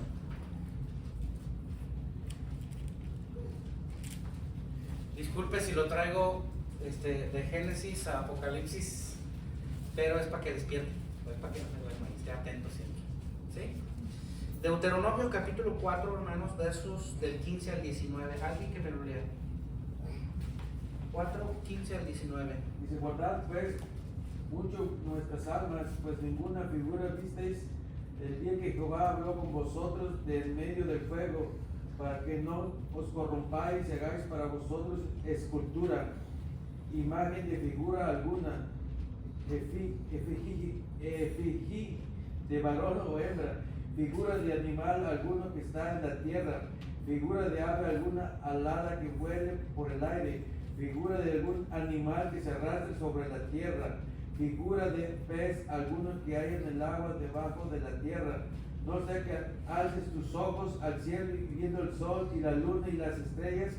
Disculpe si lo traigo de Génesis a Apocalipsis, pero es para que despierte, es para que no me duerma y esté atento siempre, ¿sí? Deuteronomio capítulo 4, hermanos, versos del 15 al 19. Alguien que me lo lea. 4, 15 al 19. Dice: guardad pues mucho nuestras almas, pues ninguna figura visteis el día que Jehová habló con vosotros del medio del fuego, para que no os corrompáis y hagáis para vosotros escultura, imagen de figura alguna, efigie de varón o hembra, figura de animal alguno que está en la tierra, figura de ave alguna alada que vuele por el aire, figura de algún animal que se arrastre sobre la tierra, figura de pez alguno que hay en el agua debajo de la tierra. No sea que alces tus ojos al cielo y viendo el sol y la luna y las estrellas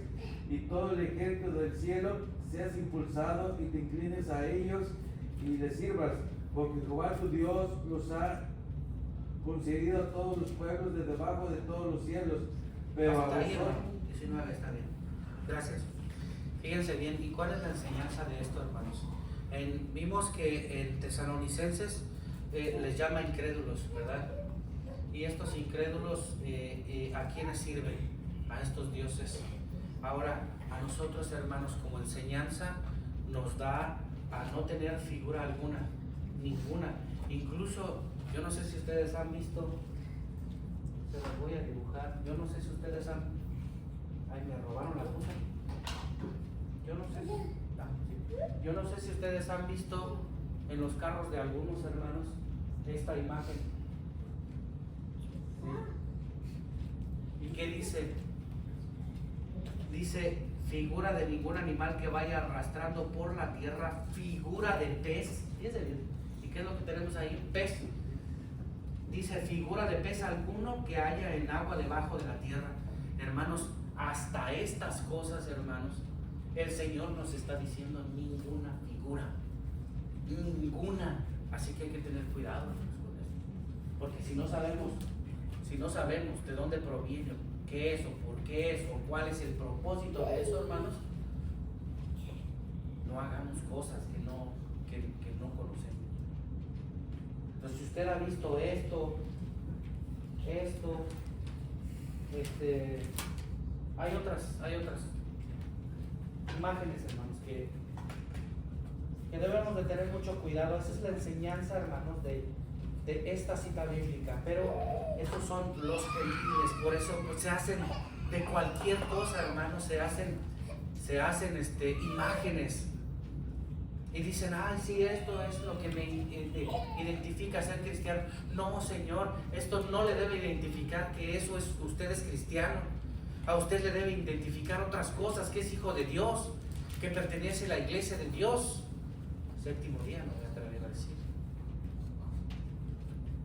y todo el ejército del cielo, seas impulsado y te inclines a ellos y les sirvas, porque Jehová tu Dios los ha concedido a todos los pueblos de debajo de todos los cielos. Pero Hasta a ahí, vosotros, hermano. 19 está bien. Gracias. Fíjense bien, ¿y cuál es la enseñanza de esto, hermanos? Vimos que en Tesalonicenses les llama incrédulos, ¿verdad? Y estos incrédulos, ¿a quiénes sirven? A estos dioses. Ahora, a nosotros, hermanos, como enseñanza, nos da a no tener figura alguna, ninguna. Incluso, yo no sé si ustedes han visto, se los voy a dibujar, yo no sé si ustedes han... Ay, me robaron la cosa. Yo no sé. Yo no sé si ustedes han visto en los carros de algunos hermanos esta imagen. ¿Y qué dice? Dice, figura de ningún animal que vaya arrastrando por la tierra, figura de pez. Fíjense bien. ¿Y qué es lo que tenemos ahí? Pez. Dice, figura de pez alguno que haya en agua debajo de la tierra. Hermanos, hasta estas cosas, hermanos, el Señor nos está diciendo ninguna figura, ninguna. Así que hay que tener cuidado, hermanos, con esto. Porque si no sabemos de dónde proviene, qué es o por qué es o cuál es el propósito de eso, hermanos, no hagamos cosas que no conocemos. Entonces, si usted ha visto esto, hay otras imágenes, hermanos, que debemos de tener mucho cuidado. Esa es la enseñanza, hermanos, de esta cita bíblica. Pero estos son los gentiles, por eso pues, se hacen de cualquier cosa, hermanos, se hacen imágenes y dicen, ay, sí, esto es lo que me identifica ser cristiano. No, Señor, esto no le debe identificar que eso es, usted es cristiano. A usted le debe identificar otras cosas, que es hijo de Dios, que pertenece a la iglesia de Dios. Séptimo día, no voy a atrever a decir.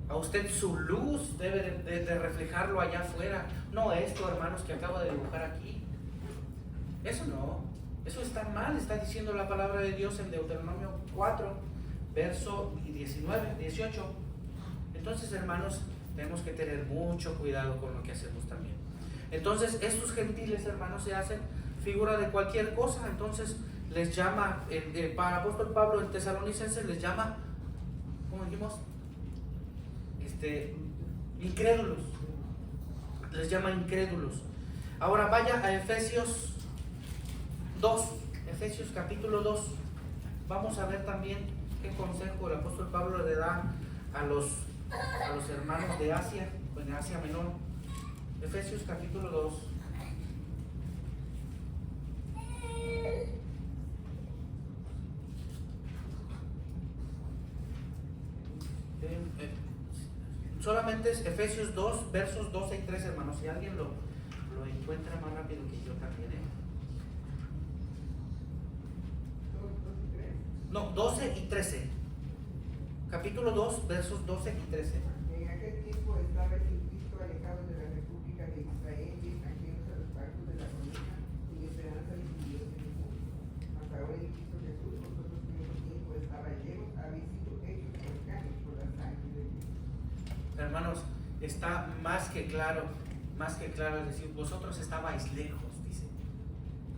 A usted su luz debe de reflejarlo allá afuera. No esto, hermanos, que acabo de dibujar aquí. Eso no. Eso está mal, está diciendo la palabra de Dios en Deuteronomio 4, verso 18. Entonces, hermanos, tenemos que tener mucho cuidado con lo que hacemos también. Entonces, estos gentiles, hermanos, se hacen figura de cualquier cosa. Entonces, les llama, para el apóstol Pablo en Tesalonicenses les llama, ¿cómo dijimos? Incrédulos. Les llama incrédulos. Ahora vaya a Efesios 2, Efesios capítulo 2. Vamos a ver también qué consejo el apóstol Pablo le da a los hermanos de Asia, pues de Asia Menor. Efesios capítulo 2. Solamente es Efesios 2, versos 12 y 13, hermanos. Si alguien lo encuentra más rápido que yo también, No, 12 y 13. Capítulo 2, versos 12 y 13. En aquel tiempo estaba sin Cristo alejado de la República de Israel y extranjeros a los pactos de la promesa, sin esperanza de Dios en el mundo. Mas ahora en Cristo Jesús, vosotros que en otro tiempo estabais lejos, habéis sido hechos cercanos por la sangre de Cristo. Hermanos, está más que claro, es decir, vosotros estabais lejos, dice.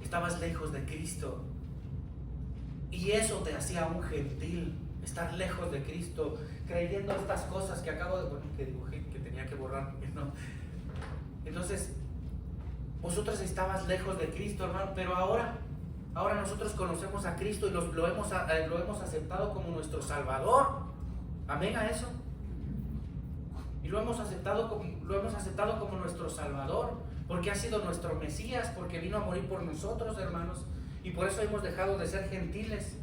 Estabas lejos de Cristo. Y eso te hacía un gentil, estar lejos de Cristo, creyendo estas cosas que acabo de poner, que dibujé, que tenía que borrar, ¿no? Entonces, vosotros estabas lejos de Cristo, hermano, pero ahora Ahora nosotros conocemos a Cristo y lo hemos aceptado como nuestro Salvador. Amén a eso. Y lo hemos aceptado como nuestro Salvador, porque ha sido nuestro Mesías, porque vino a morir por nosotros, hermanos. Y por eso hemos dejado de ser gentiles.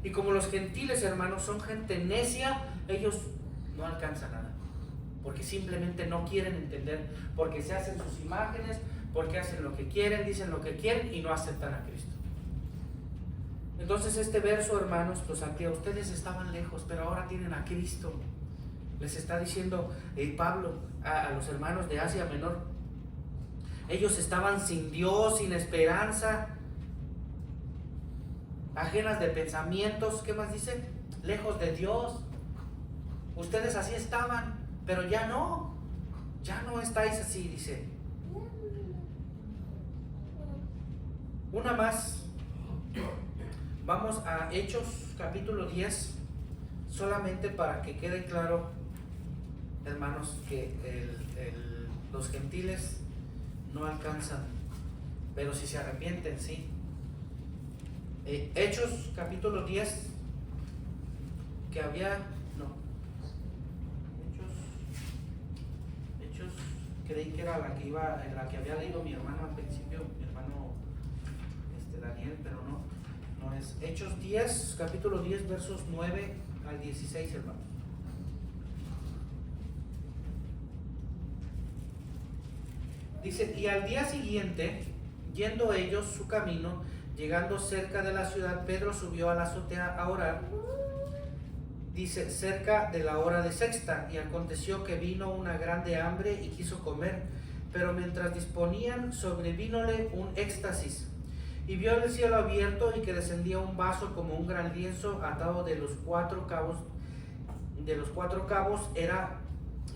Y como los gentiles, hermanos, son gente necia, ellos no alcanzan nada. Porque simplemente no quieren entender, porque se hacen sus imágenes, porque hacen lo que quieren, dicen lo que quieren y no aceptan a Cristo. Entonces este verso, hermanos, pues aunque ustedes estaban lejos, pero ahora tienen a Cristo. Les está diciendo Pablo a los hermanos de Asia Menor. Ellos estaban sin Dios, sin esperanza, ajenas de pensamientos. ¿Qué más dice? Lejos de Dios. Ustedes así estaban, pero ya no estáis así, dice. Una más. Vamos a Hechos capítulo 10, solamente para que quede claro, hermanos, que los gentiles no alcanzan, pero si se arrepienten, sí. Hechos capítulo 10, que había, no, Hechos, creí que era la que había leído mi hermano al principio, mi hermano Daniel, pero no es. Hechos 10, capítulo 10, versos 9 al 16, hermanos. Dice, y al día siguiente, yendo ellos su camino, llegando cerca de la ciudad, Pedro subió a la azotea a orar. Dice, cerca de la hora de sexta, y aconteció que vino una grande hambre y quiso comer, pero mientras disponían, sobrevínole un éxtasis, y vio el cielo abierto y que descendía un vaso como un gran lienzo atado de los cuatro cabos, era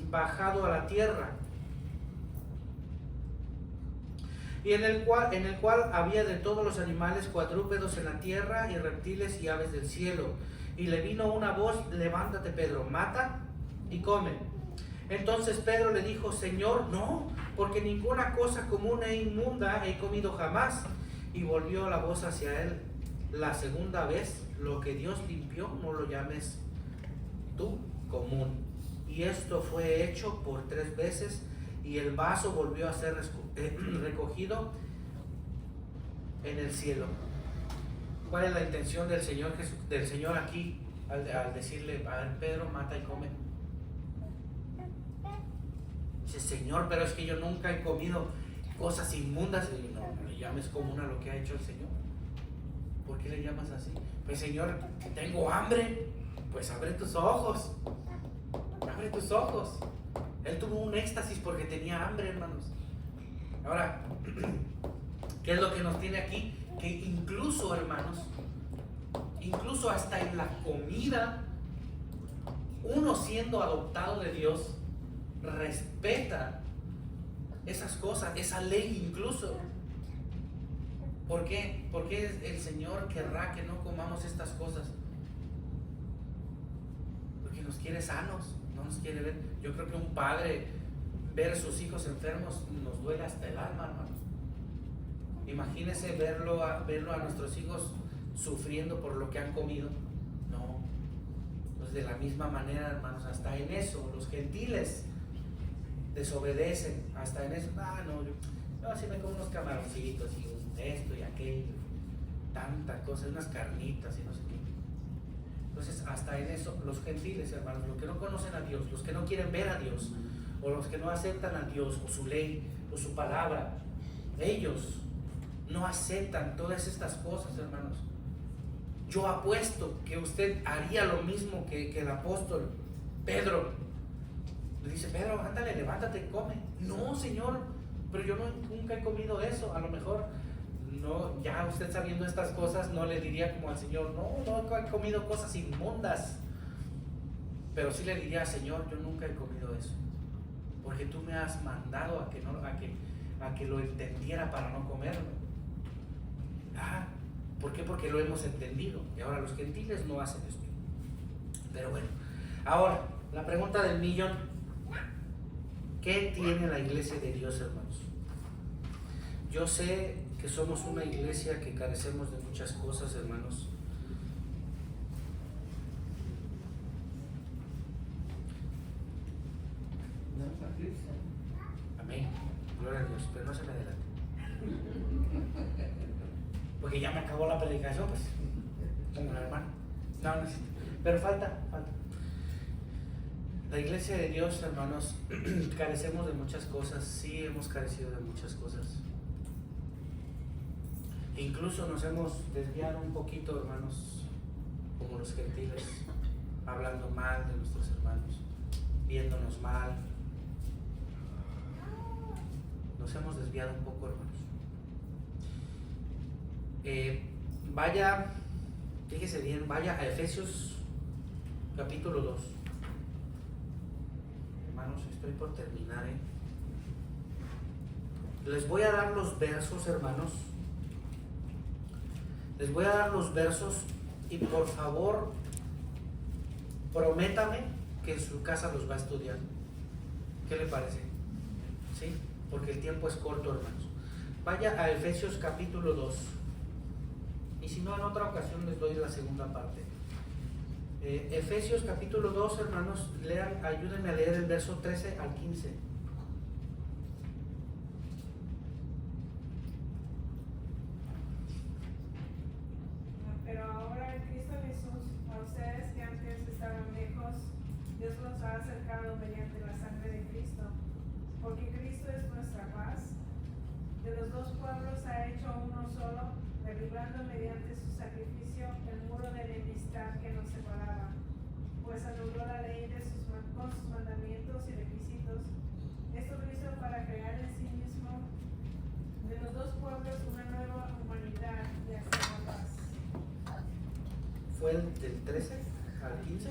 bajado a la tierra, y en el cual había de todos los animales cuadrúpedos en la tierra y reptiles y aves del cielo. Y le vino una voz, levántate Pedro, mata y come. Entonces Pedro le dijo, Señor, no, porque ninguna cosa común e inmunda he comido jamás. Y volvió la voz hacia él la segunda vez, lo que Dios limpió no lo llames tú común. Y esto fue hecho por 3 veces, y el vaso volvió a ser recogido en el cielo. ¿Cuál es la intención del Señor aquí al decirle, a ver, Pedro, mata y come? Dice, Señor, pero es que yo nunca he comido cosas inmundas. Y no le llames común a lo que ha hecho el Señor. ¿Por qué le llamas así? Pues Señor, tengo hambre. Pues abre tus ojos. Abre tus ojos. Él tuvo un éxtasis porque tenía hambre, hermanos. Ahora, ¿qué es lo que nos tiene aquí? Que incluso, hermanos, incluso hasta en la comida, uno siendo adoptado de Dios, respeta esas cosas, esa ley incluso. ¿Por qué? Porque el Señor querrá que no comamos estas cosas. Porque nos quiere sanos, no nos quiere ver. Yo creo que un padre ver a sus hijos enfermos nos duele hasta el alma, hermanos. Imagínense verlo a nuestros hijos sufriendo por lo que han comido. No. Pues de la misma manera, hermanos, hasta en eso los gentiles desobedecen, hasta en eso. No, si me como unos camaroncitos y esto y aquello, tanta cosa, unas carnitas y no sé qué. Entonces hasta en eso los gentiles, hermanos, los que no conocen a Dios, los que no quieren ver a Dios, o los que no aceptan a Dios o su ley o su palabra, ellos no aceptan todas estas cosas, hermanos. Yo apuesto que usted haría lo mismo que el apóstol Pedro. Le dice, Pedro, ándale, levántate, come. No, Señor, pero yo nunca he comido eso. A lo mejor, no, ya usted sabiendo estas cosas, no le diría como al Señor, no he comido cosas inmundas. Pero sí le diría, Señor, yo nunca he comido eso. Porque tú me has mandado a que lo entendiera para no comerlo. ¿Por qué? Porque lo hemos entendido. Y ahora los gentiles no hacen esto. Pero bueno, ahora, la pregunta del millón. ¿Qué tiene la iglesia de Dios, hermanos? Yo sé que somos una iglesia que carecemos de muchas cosas, hermanos. Amén. Gloria a Dios, pero no se me adelante. Porque ya me acabó la predicación, pues, como la hermana. No, no, pero falta. La iglesia de Dios, hermanos, carecemos de muchas cosas, sí hemos carecido de muchas cosas. Incluso nos hemos desviado un poquito, hermanos, como los gentiles, hablando mal de nuestros hermanos, viéndonos mal. Nos hemos desviado un poco, hermanos. Fíjese bien, vaya a Efesios capítulo 2. Hermanos, estoy por terminar, Les voy a dar los versos, hermanos. Les voy a dar los versos y por favor, prométame que en su casa los va a estudiar. ¿Qué le parece? ¿Sí? Porque el tiempo es corto, hermanos. Vaya a Efesios capítulo 2. Y si no, en otra ocasión les doy la segunda parte. Efesios capítulo 2, hermanos, lean, ayúdenme a leer el verso 13 al 15. Pero ahora en Cristo Jesús, a ustedes que antes estaban lejos, Dios los ha acercado mediante la sangre de Cristo, porque Cristo es nuestra paz. De los dos pueblos ha hecho uno solo, derribando mediante su sacrificio el muro de enemistad que nos separaba, pues anuló la ley con sus mandamientos y requisitos. Esto lo hizo para crear en sí mismo de los dos pueblos una nueva humanidad y hacer la paz. ¿Fue el del 13 al 15?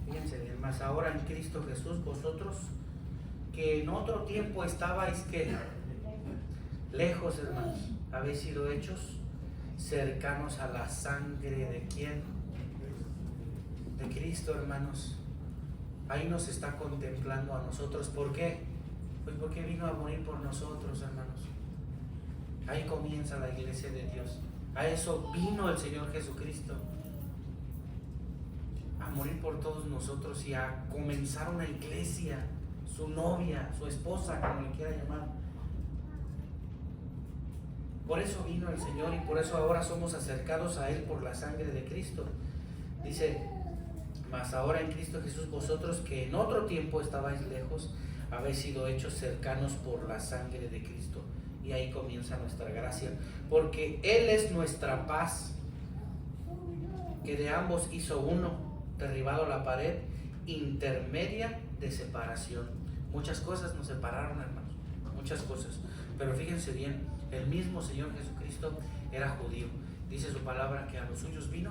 Fíjense bien, más ahora en Cristo Jesús, vosotros que en otro tiempo estabais que lejos, hermanos, habéis sido hechos cercanos a la sangre de ¿quién? De Cristo, hermanos. Ahí nos está contemplando a nosotros. ¿Por qué? Pues porque vino a morir por nosotros, hermanos. Ahí comienza la iglesia de Dios. A eso vino el Señor Jesucristo, a morir por todos nosotros y a comenzar una iglesia, su novia, su esposa, como le quiera llamar. Por eso vino el Señor y por eso ahora somos acercados a Él por la sangre de Cristo. Dice, mas ahora en Cristo Jesús vosotros que en otro tiempo estabais lejos, habéis sido hechos cercanos por la sangre de Cristo. Y ahí comienza nuestra gracia, porque Él es nuestra paz, que de ambos hizo uno, derribado la pared intermedia de separación. Muchas cosas nos separaron, hermanos, muchas cosas, pero fíjense bien, el mismo Señor Jesucristo era judío. Dice su palabra que a los suyos vino,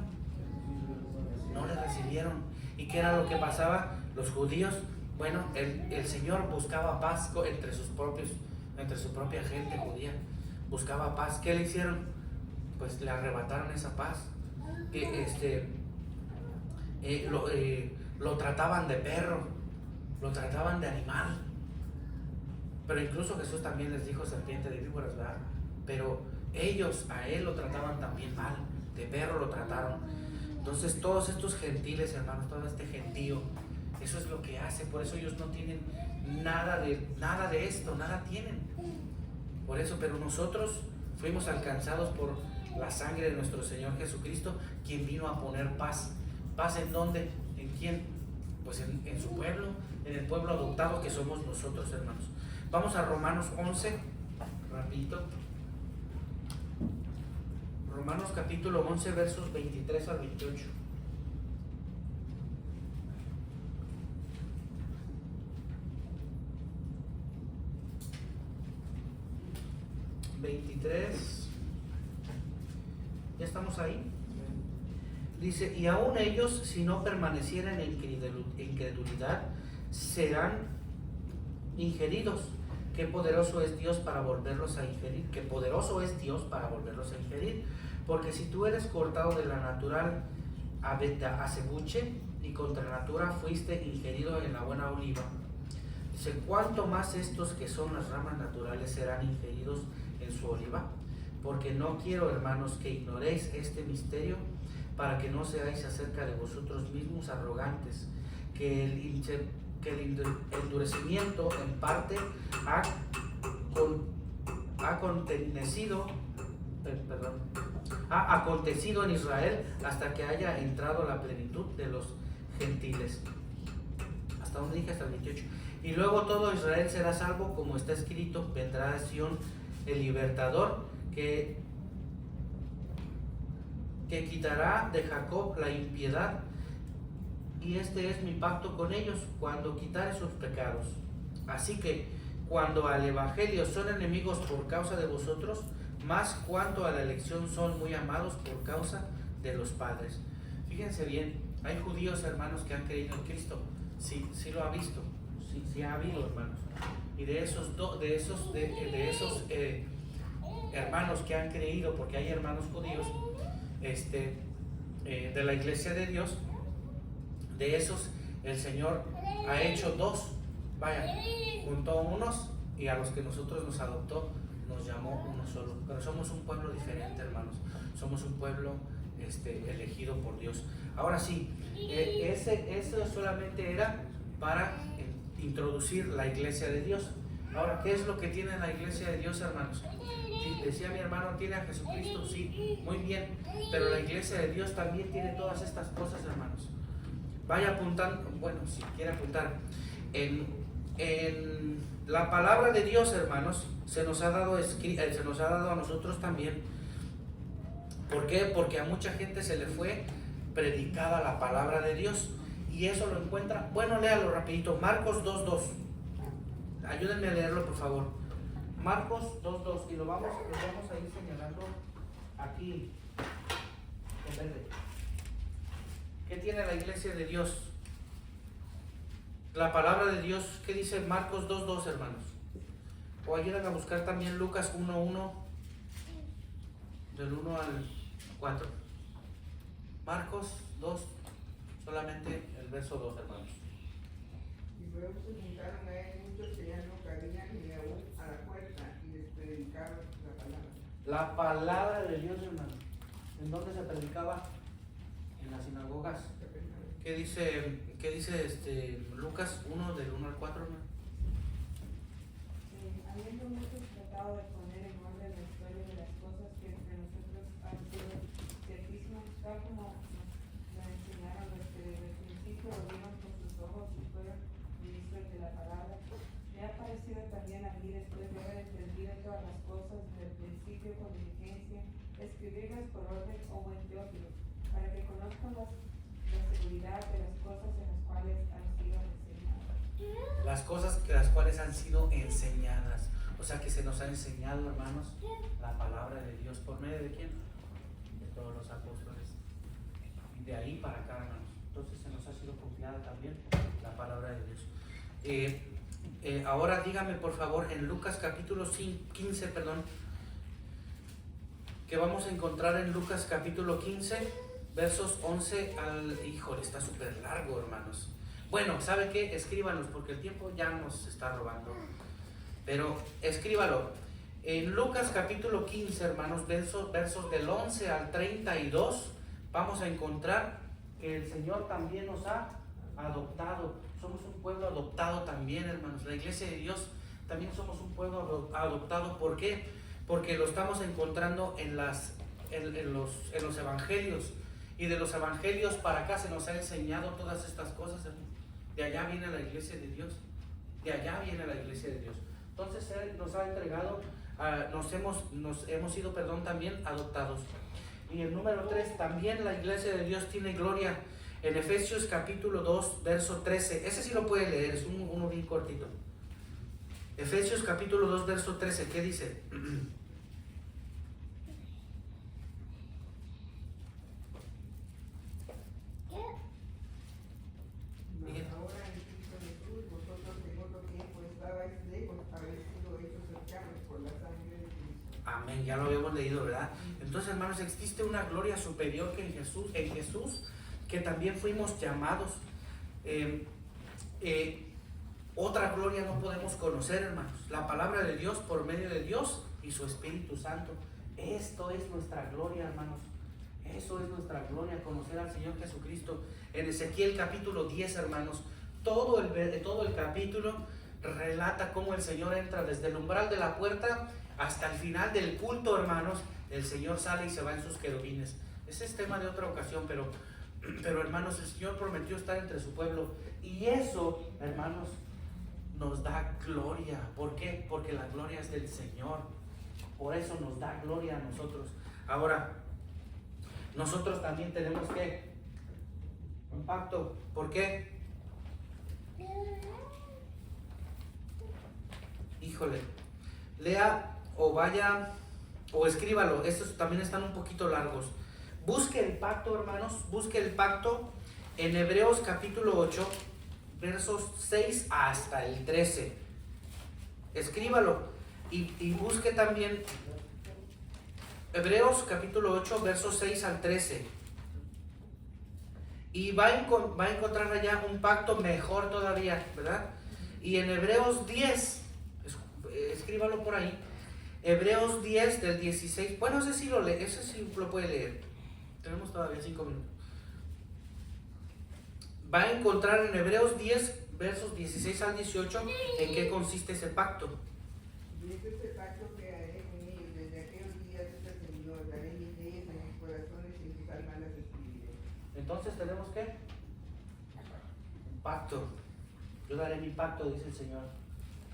no le recibieron. ¿Y qué era lo que pasaba? Los judíos, bueno, el Señor buscaba paz entre su propia gente judía, buscaba paz. ¿Qué le hicieron? Pues le arrebataron esa paz. Lo trataban de perro, lo trataban de animal. Pero incluso Jesús también les dijo serpiente de víboras, ¿verdad? Pero ellos a Él lo trataban también mal, de perro lo trataron. Entonces todos estos gentiles, hermanos, todo este gentío, eso es lo que hace. Por eso ellos no tienen nada de esto, nada tienen. Por eso, pero nosotros fuimos alcanzados por la sangre de nuestro Señor Jesucristo, quien vino a poner paz. ¿Paz en dónde? ¿En quién? Pues en su pueblo, en el pueblo adoptado que somos nosotros, hermanos. Vamos a Romanos 11, rapidito. Romanos capítulo 11, versos 23 al 28. ¿Ya estamos ahí? Dice, y aún ellos, si no permanecieran en incredulidad, serán ingeridos. Qué poderoso es Dios para volverlos a ingerir. Qué poderoso es Dios para volverlos a ingerir. Porque si tú eres cortado de la natural acebuche y contra natura fuiste ingerido en la buena oliva. Dice, ¿cuánto más estos que son las ramas naturales serán ingeridos en su oliva? Porque no quiero, hermanos, que ignoréis este misterio, para que no seáis acerca de vosotros mismos arrogantes, que el endurecimiento en parte ha acontecido en Israel hasta que haya entrado la plenitud de los gentiles. ¿Hasta dónde dije? Hasta el 28. Y luego todo Israel será salvo, como está escrito, vendrá a Sión el libertador que quitará de Jacob la impiedad, y este es mi pacto con ellos, cuando quitare sus pecados. Así que cuando al evangelio son enemigos por causa de vosotros, más cuanto a la elección son muy amados por causa de los padres. Fíjense bien, hay judíos, hermanos, que han creído en Cristo. Sí lo ha visto, sí ha habido, hermanos. Y de esos hermanos que han creído, porque hay hermanos judíos de la iglesia de Dios, de esos el Señor ha hecho dos. Vaya, juntó unos, y a los que nosotros nos adoptó nos llamó uno solo. Pero somos un pueblo diferente, hermanos. Somos un pueblo elegido por Dios. Ahora sí, eso solamente era para introducir la iglesia de Dios. Ahora, ¿qué es lo que tiene la iglesia de Dios, hermanos? Decía mi hermano, ¿tiene a Jesucristo? Sí, muy bien. Pero la iglesia de Dios también tiene todas estas cosas, hermanos. Vaya apuntando, bueno, si quiere apuntar. En la palabra de Dios, hermanos, se nos ha dado a nosotros también. ¿Por qué? Porque a mucha gente se le fue predicada la palabra de Dios, y eso lo encuentra. Bueno, léalo rapidito, Marcos 2:2. Ayúdenme a leerlo, por favor. Marcos 2:2, y lo vamos a ir señalando aquí en verde. ¿Qué tiene la iglesia de Dios? La palabra de Dios, ¿qué dice Marcos 2:2, hermanos? O ayudan a buscar también Lucas 1:1, del 1 al 4. Marcos 2, solamente el verso 2, hermanos. Y luego se juntaron a él muchos que ya no cabían ni aún a la puerta, y les predicaban la palabra. La palabra de Dios, hermano. ¿En dónde se predicaba? En las sinagogas. ¿Qué dice Lucas 1, del 1 al 4, hermano? Habiendo muchos tratado de poner en orden la historia de las cosas que entre nosotros han sido ciertísimas, tal como nos lo enseñaron los que desde el principio lo vieron con sus ojos y fueron ministros de la palabra, me ha parecido también a mí, después de haber entendido todas las cosas desde el principio con diligencia, escribirlas por orden, o buen Teófilo, para que conozcan la seguridad de las cosas en las cuales han sido enseñadas. Las cuales han sido enseñadas. O sea que se nos ha enseñado, hermanos, la palabra de Dios. ¿Por medio de quién? De todos los apóstoles. Y de ahí para acá, hermanos. Entonces se nos ha sido confiada también la palabra de Dios. Ahora dígame, por favor, en Lucas capítulo 15, que vamos a encontrar en Lucas capítulo 15, versos 11 al... Híjole, está súper largo, hermanos. Bueno, ¿sabe qué? Escríbanos, porque el tiempo ya nos está robando. Pero escríbalo. En Lucas capítulo 15, hermanos, versos del 11 al 32, vamos a encontrar que el Señor también nos ha adoptado. Somos un pueblo adoptado también, hermanos. La iglesia de Dios también somos un pueblo adoptado. ¿Por qué? Porque lo estamos encontrando en los evangelios. Y de los evangelios para acá se nos ha enseñado todas estas cosas, hermanos. De allá viene la iglesia de Dios. De allá viene la iglesia de Dios. Entonces Él nos ha entregado, hemos sido también adoptados. Y el número 3, también la iglesia de Dios tiene gloria. En Efesios capítulo 2, verso 13. Ese sí lo puede leer, es uno bien cortito. Efesios capítulo 2, verso 13. ¿Qué dice? Ahora en Cristo Jesús, vosotros en otro tiempo estabais lejos, habéis sido hechos cercanos por la sangre de Cristo. Amén, ya lo habíamos leído, ¿verdad? Entonces, hermanos, existe una gloria superior que en Jesús, que también fuimos llamados. Otra gloria no podemos conocer, hermanos. La palabra de Dios por medio de Dios y su Espíritu Santo. Esto es nuestra gloria, hermanos. Eso es nuestra gloria, conocer al Señor Jesucristo. En Ezequiel capítulo 10, hermanos, todo el capítulo relata cómo el Señor entra desde el umbral de la puerta hasta el final del culto, hermanos. El Señor sale y se va en sus querubines. Ese es tema de otra ocasión, pero hermanos, el Señor prometió estar entre su pueblo. Y eso, hermanos, nos da gloria. ¿Por qué? Porque la gloria es del Señor. Por eso nos da gloria a nosotros. Ahora, nosotros también tenemos que un pacto. ¿Por qué? Híjole, lea o vaya o escríbalo. Estos también están un poquito largos. Busque el pacto, hermanos. Busque el pacto en Hebreos capítulo 8, versos 6 hasta el 13. Escríbalo y busque también Hebreos capítulo 8, versos 6 al 13. Y va a encontrar allá un pacto mejor todavía, ¿verdad? Y en Hebreos 10, escríbalo por ahí. Hebreos 10 del 16. Bueno, ese sí lo puede leer. Tenemos todavía 5 minutos. Va a encontrar en Hebreos 10, versos 16 al 18, en qué consiste ese pacto. Dice este pacto que haré con ellos desde aquellos días, este Señor, daré mis leyes en sus corazones y en sus almas las escribiré. Entonces tenemos que un pacto. Yo daré mi pacto, dice el Señor.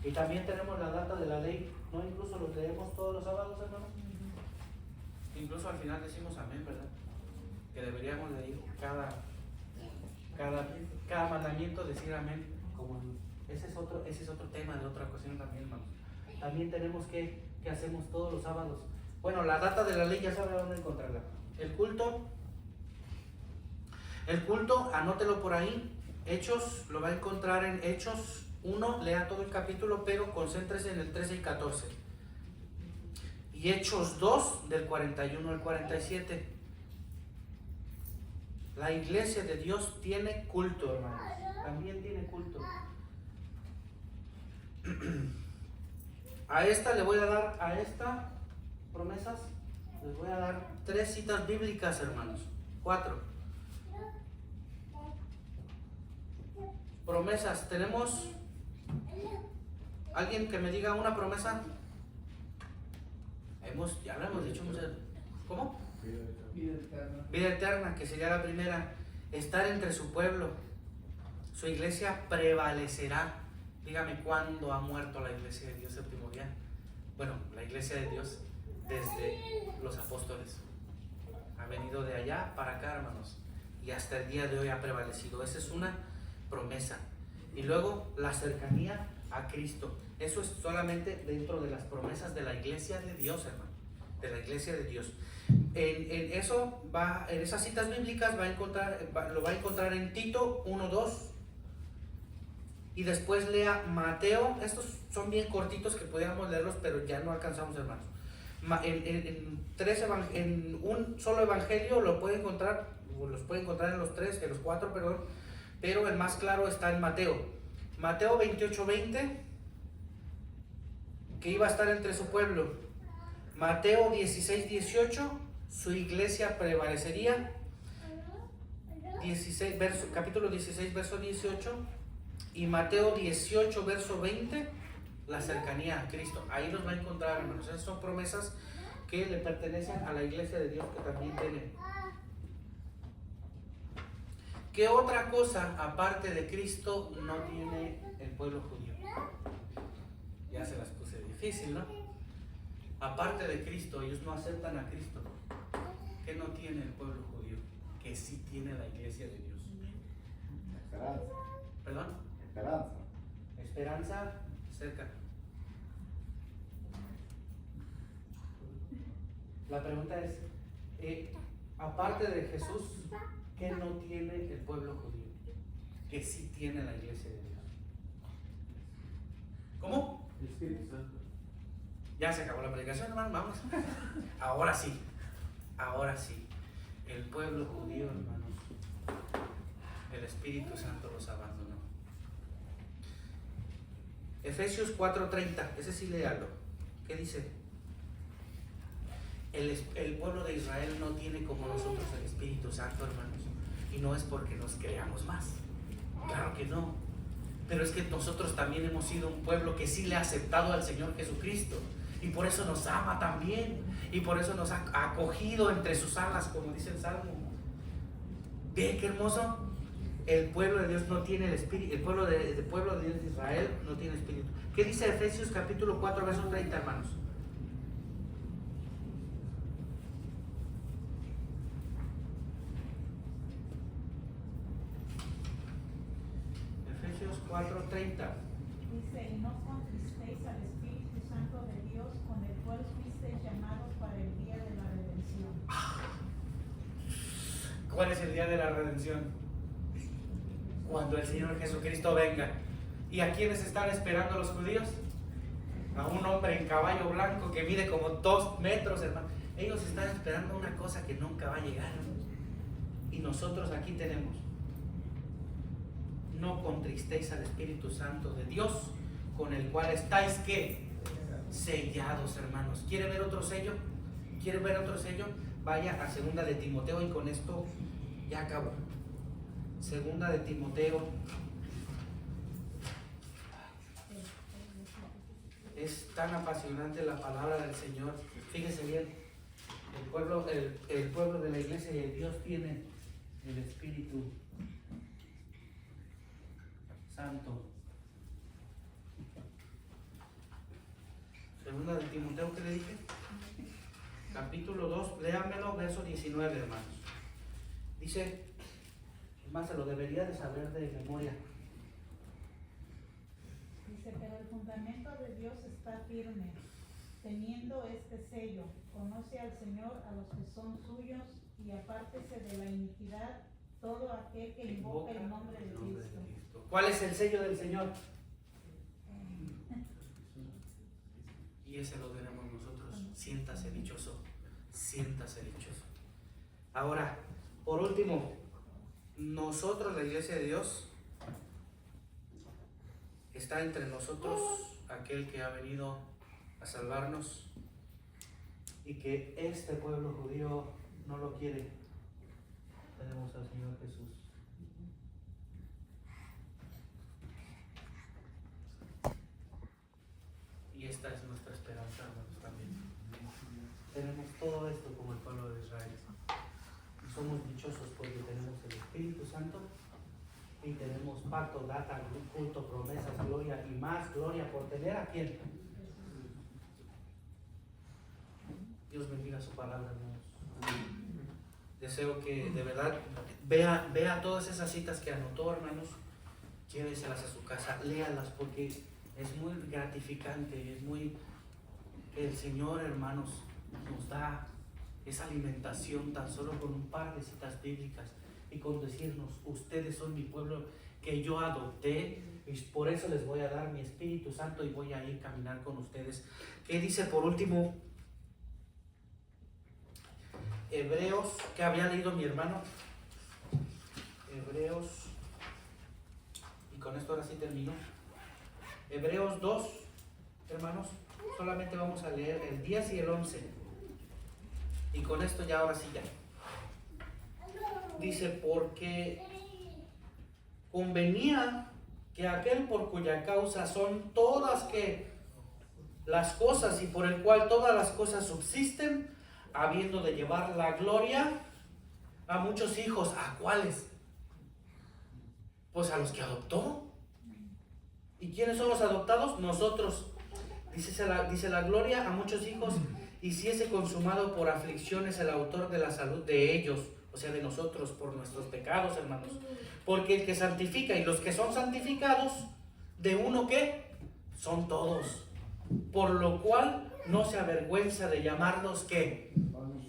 Y también tenemos la data de la ley. ¿No? Incluso los leemos todos los sábados, hermanos. Incluso al final decimos amén, ¿verdad? Que deberíamos leer cada mandamiento, decir amén. Como ese es otro tema de otra ocasión también, hermanos. También tenemos que hacemos todos los sábados. Bueno, la data de la ley ya sabe dónde encontrarla. El culto, anótelo por ahí. Hechos, lo va a encontrar en Hechos 1, lea todo el capítulo, pero concéntrese en el 13 y 14. Y Hechos 2, del 41 al 47. La iglesia de Dios tiene culto, hermanos. También tiene culto. A esta promesas, les voy a dar 3 citas bíblicas, hermanos. 4. Promesas, tenemos alguien que me diga una promesa. Ya lo hemos dicho muchas. ¿Cómo? Vida eterna, que sería la primera. Estar entre su pueblo. Su iglesia prevalecerá. Dígame, ¿cuándo ha muerto la iglesia de Dios séptimo día? Bueno, la iglesia de Dios desde los apóstoles. Ha venido de allá para acá, hermanos. Y hasta el día de hoy ha prevalecido. Esa es una promesa. Y luego la cercanía a Cristo. Eso es solamente dentro de las promesas de la iglesia de Dios, hermano. De la iglesia de Dios. En esas citas bíblicas lo va a encontrar en Tito 1:2. Y después lea Mateo. Estos son bien cortitos que podríamos leerlos, pero ya no alcanzamos, hermanos. En un solo evangelio los puede encontrar en los 4, perdón. Pero el más claro está en Mateo. Mateo 28:20, que iba a estar entre su pueblo. Mateo 16:18, su iglesia prevalecería. Capítulo 16, verso 18. Y Mateo 18, verso 20, la cercanía a Cristo. Ahí los va a encontrar, hermanos. Esas son promesas que le pertenecen a la iglesia de Dios, que también tiene. ¿Qué otra cosa aparte de Cristo no tiene el pueblo judío? Ya se las puse difícil, ¿no? Aparte de Cristo, ellos no aceptan a Cristo. ¿Qué no tiene el pueblo judío? Que sí tiene la iglesia de Dios. Esperanza. ¿Perdón? Esperanza. Esperanza cerca. La pregunta es, aparte de Jesús, ¿qué no tiene el pueblo judío? Que sí tiene la iglesia de Dios. ¿Cómo? El Espíritu Santo. Ya se acabó la predicación, hermano, vamos. Ahora sí. El pueblo judío, hermanos, el Espíritu Santo los abandonó. Efesios 4:30, ese sí léalo. ¿Qué dice? El pueblo de Israel no tiene como nosotros el Espíritu Santo, hermanos. Y no es porque nos creamos más. Claro que no. Pero es que nosotros también hemos sido un pueblo que sí le ha aceptado al Señor Jesucristo. Y por eso nos ama también. Y por eso nos ha acogido entre sus alas, como dice el Salmo. ¿Ve qué hermoso? El pueblo de Dios no tiene el Espíritu. El pueblo de Dios de Israel no tiene Espíritu. ¿Qué dice Efesios capítulo 4, verso 30, hermanos? Efesios 4:30. Dice, y no contristéis al Espíritu Santo de Dios, con el cual fuisteis llamados para el día de la redención. ¿Cuál es el día de la redención? Cuando el Señor Jesucristo venga. ¿Y a quiénes están esperando los judíos? A un hombre en caballo blanco que mide como 2 metros, hermano. Ellos están esperando una cosa que nunca va a llegar. Y nosotros aquí tenemos: no contristéis al Espíritu Santo de Dios, con el cual estáis, ¿qué? Sellados, hermanos. ¿Quiere ver otro sello? ¿Quiere ver otro sello? Vaya a 2 de Timoteo, y con esto ya acabo. 2 de Timoteo. Es tan apasionante la palabra del Señor. Fíjese bien, el pueblo de la iglesia y el Dios tiene el Espíritu Santo. 2 de Timoteo, ¿qué le dije? Capítulo 2, léamelo, verso 19, hermanos. Dice, más se lo debería de saber de memoria. Dice, pero el fundamento de Dios está firme, teniendo este sello: conoce al Señor a los que son suyos, y apártese de la iniquidad todo aquel que invoca el nombre de Cristo. ¿Cuál es el sello del Señor? Y ese lo tenemos nosotros. Siéntase dichoso, siéntase dichoso. Ahora, por último, nosotros, la iglesia de Dios, está entre nosotros aquel que ha venido a salvarnos, y que este pueblo judío no lo quiere. Tenemos al Señor Jesús. Y esta es nuestra esperanza, hermanos, también. Tenemos todo esto como el pueblo de Israel. Y somos dichosos porque tenemos el Espíritu Santo, y tenemos pacto, data, culto, promesas, gloria y más gloria por tener a quién. Dios bendiga su palabra, hermanos. Deseo que de verdad vea todas esas citas que anotó, hermanos. Lléveselas a su casa, léalas, porque es muy gratificante, es muy... El Señor, hermanos, nos da esa alimentación tan solo con un par de citas bíblicas, y con decirnos: ustedes son mi pueblo que yo adopté, y por eso les voy a dar mi Espíritu Santo y voy a ir a caminar con ustedes. ¿Qué dice por último? Hebreos, que había leído mi hermano. Hebreos, y con esto ahora sí termino. Hebreos 2, hermanos, solamente vamos a leer el 10 y el 11. Y con esto ya ahora sí ya. Dice: porque convenía que aquel por cuya causa son todas que las cosas, y por el cual todas las cosas subsisten, habiendo de llevar la gloria a muchos hijos. ¿A cuáles? Pues a los que adoptó. ¿Y quiénes son los adoptados? Nosotros. Dice la gloria a muchos hijos, y si ese consumado por aflicciones el autor de la salud de ellos, o sea, de nosotros, por nuestros pecados, hermanos. Porque el que santifica, y los que son santificados, de uno que son todos. Por lo cual no se avergüenza de llamarlos ¿qué? Hermanos.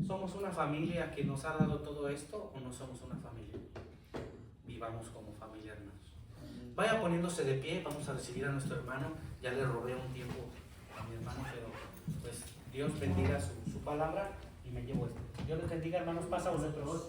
¿Somos una familia que nos ha dado todo esto, o no somos una familia? Vivamos como familia, hermanos. Vaya poniéndose de pie, vamos a recibir a nuestro hermano. Ya le robé un tiempo a mi hermano, pero pues Dios bendiga su palabra, y me llevo esto. Dios les bendiga, hermanos. Pasa a vosotros.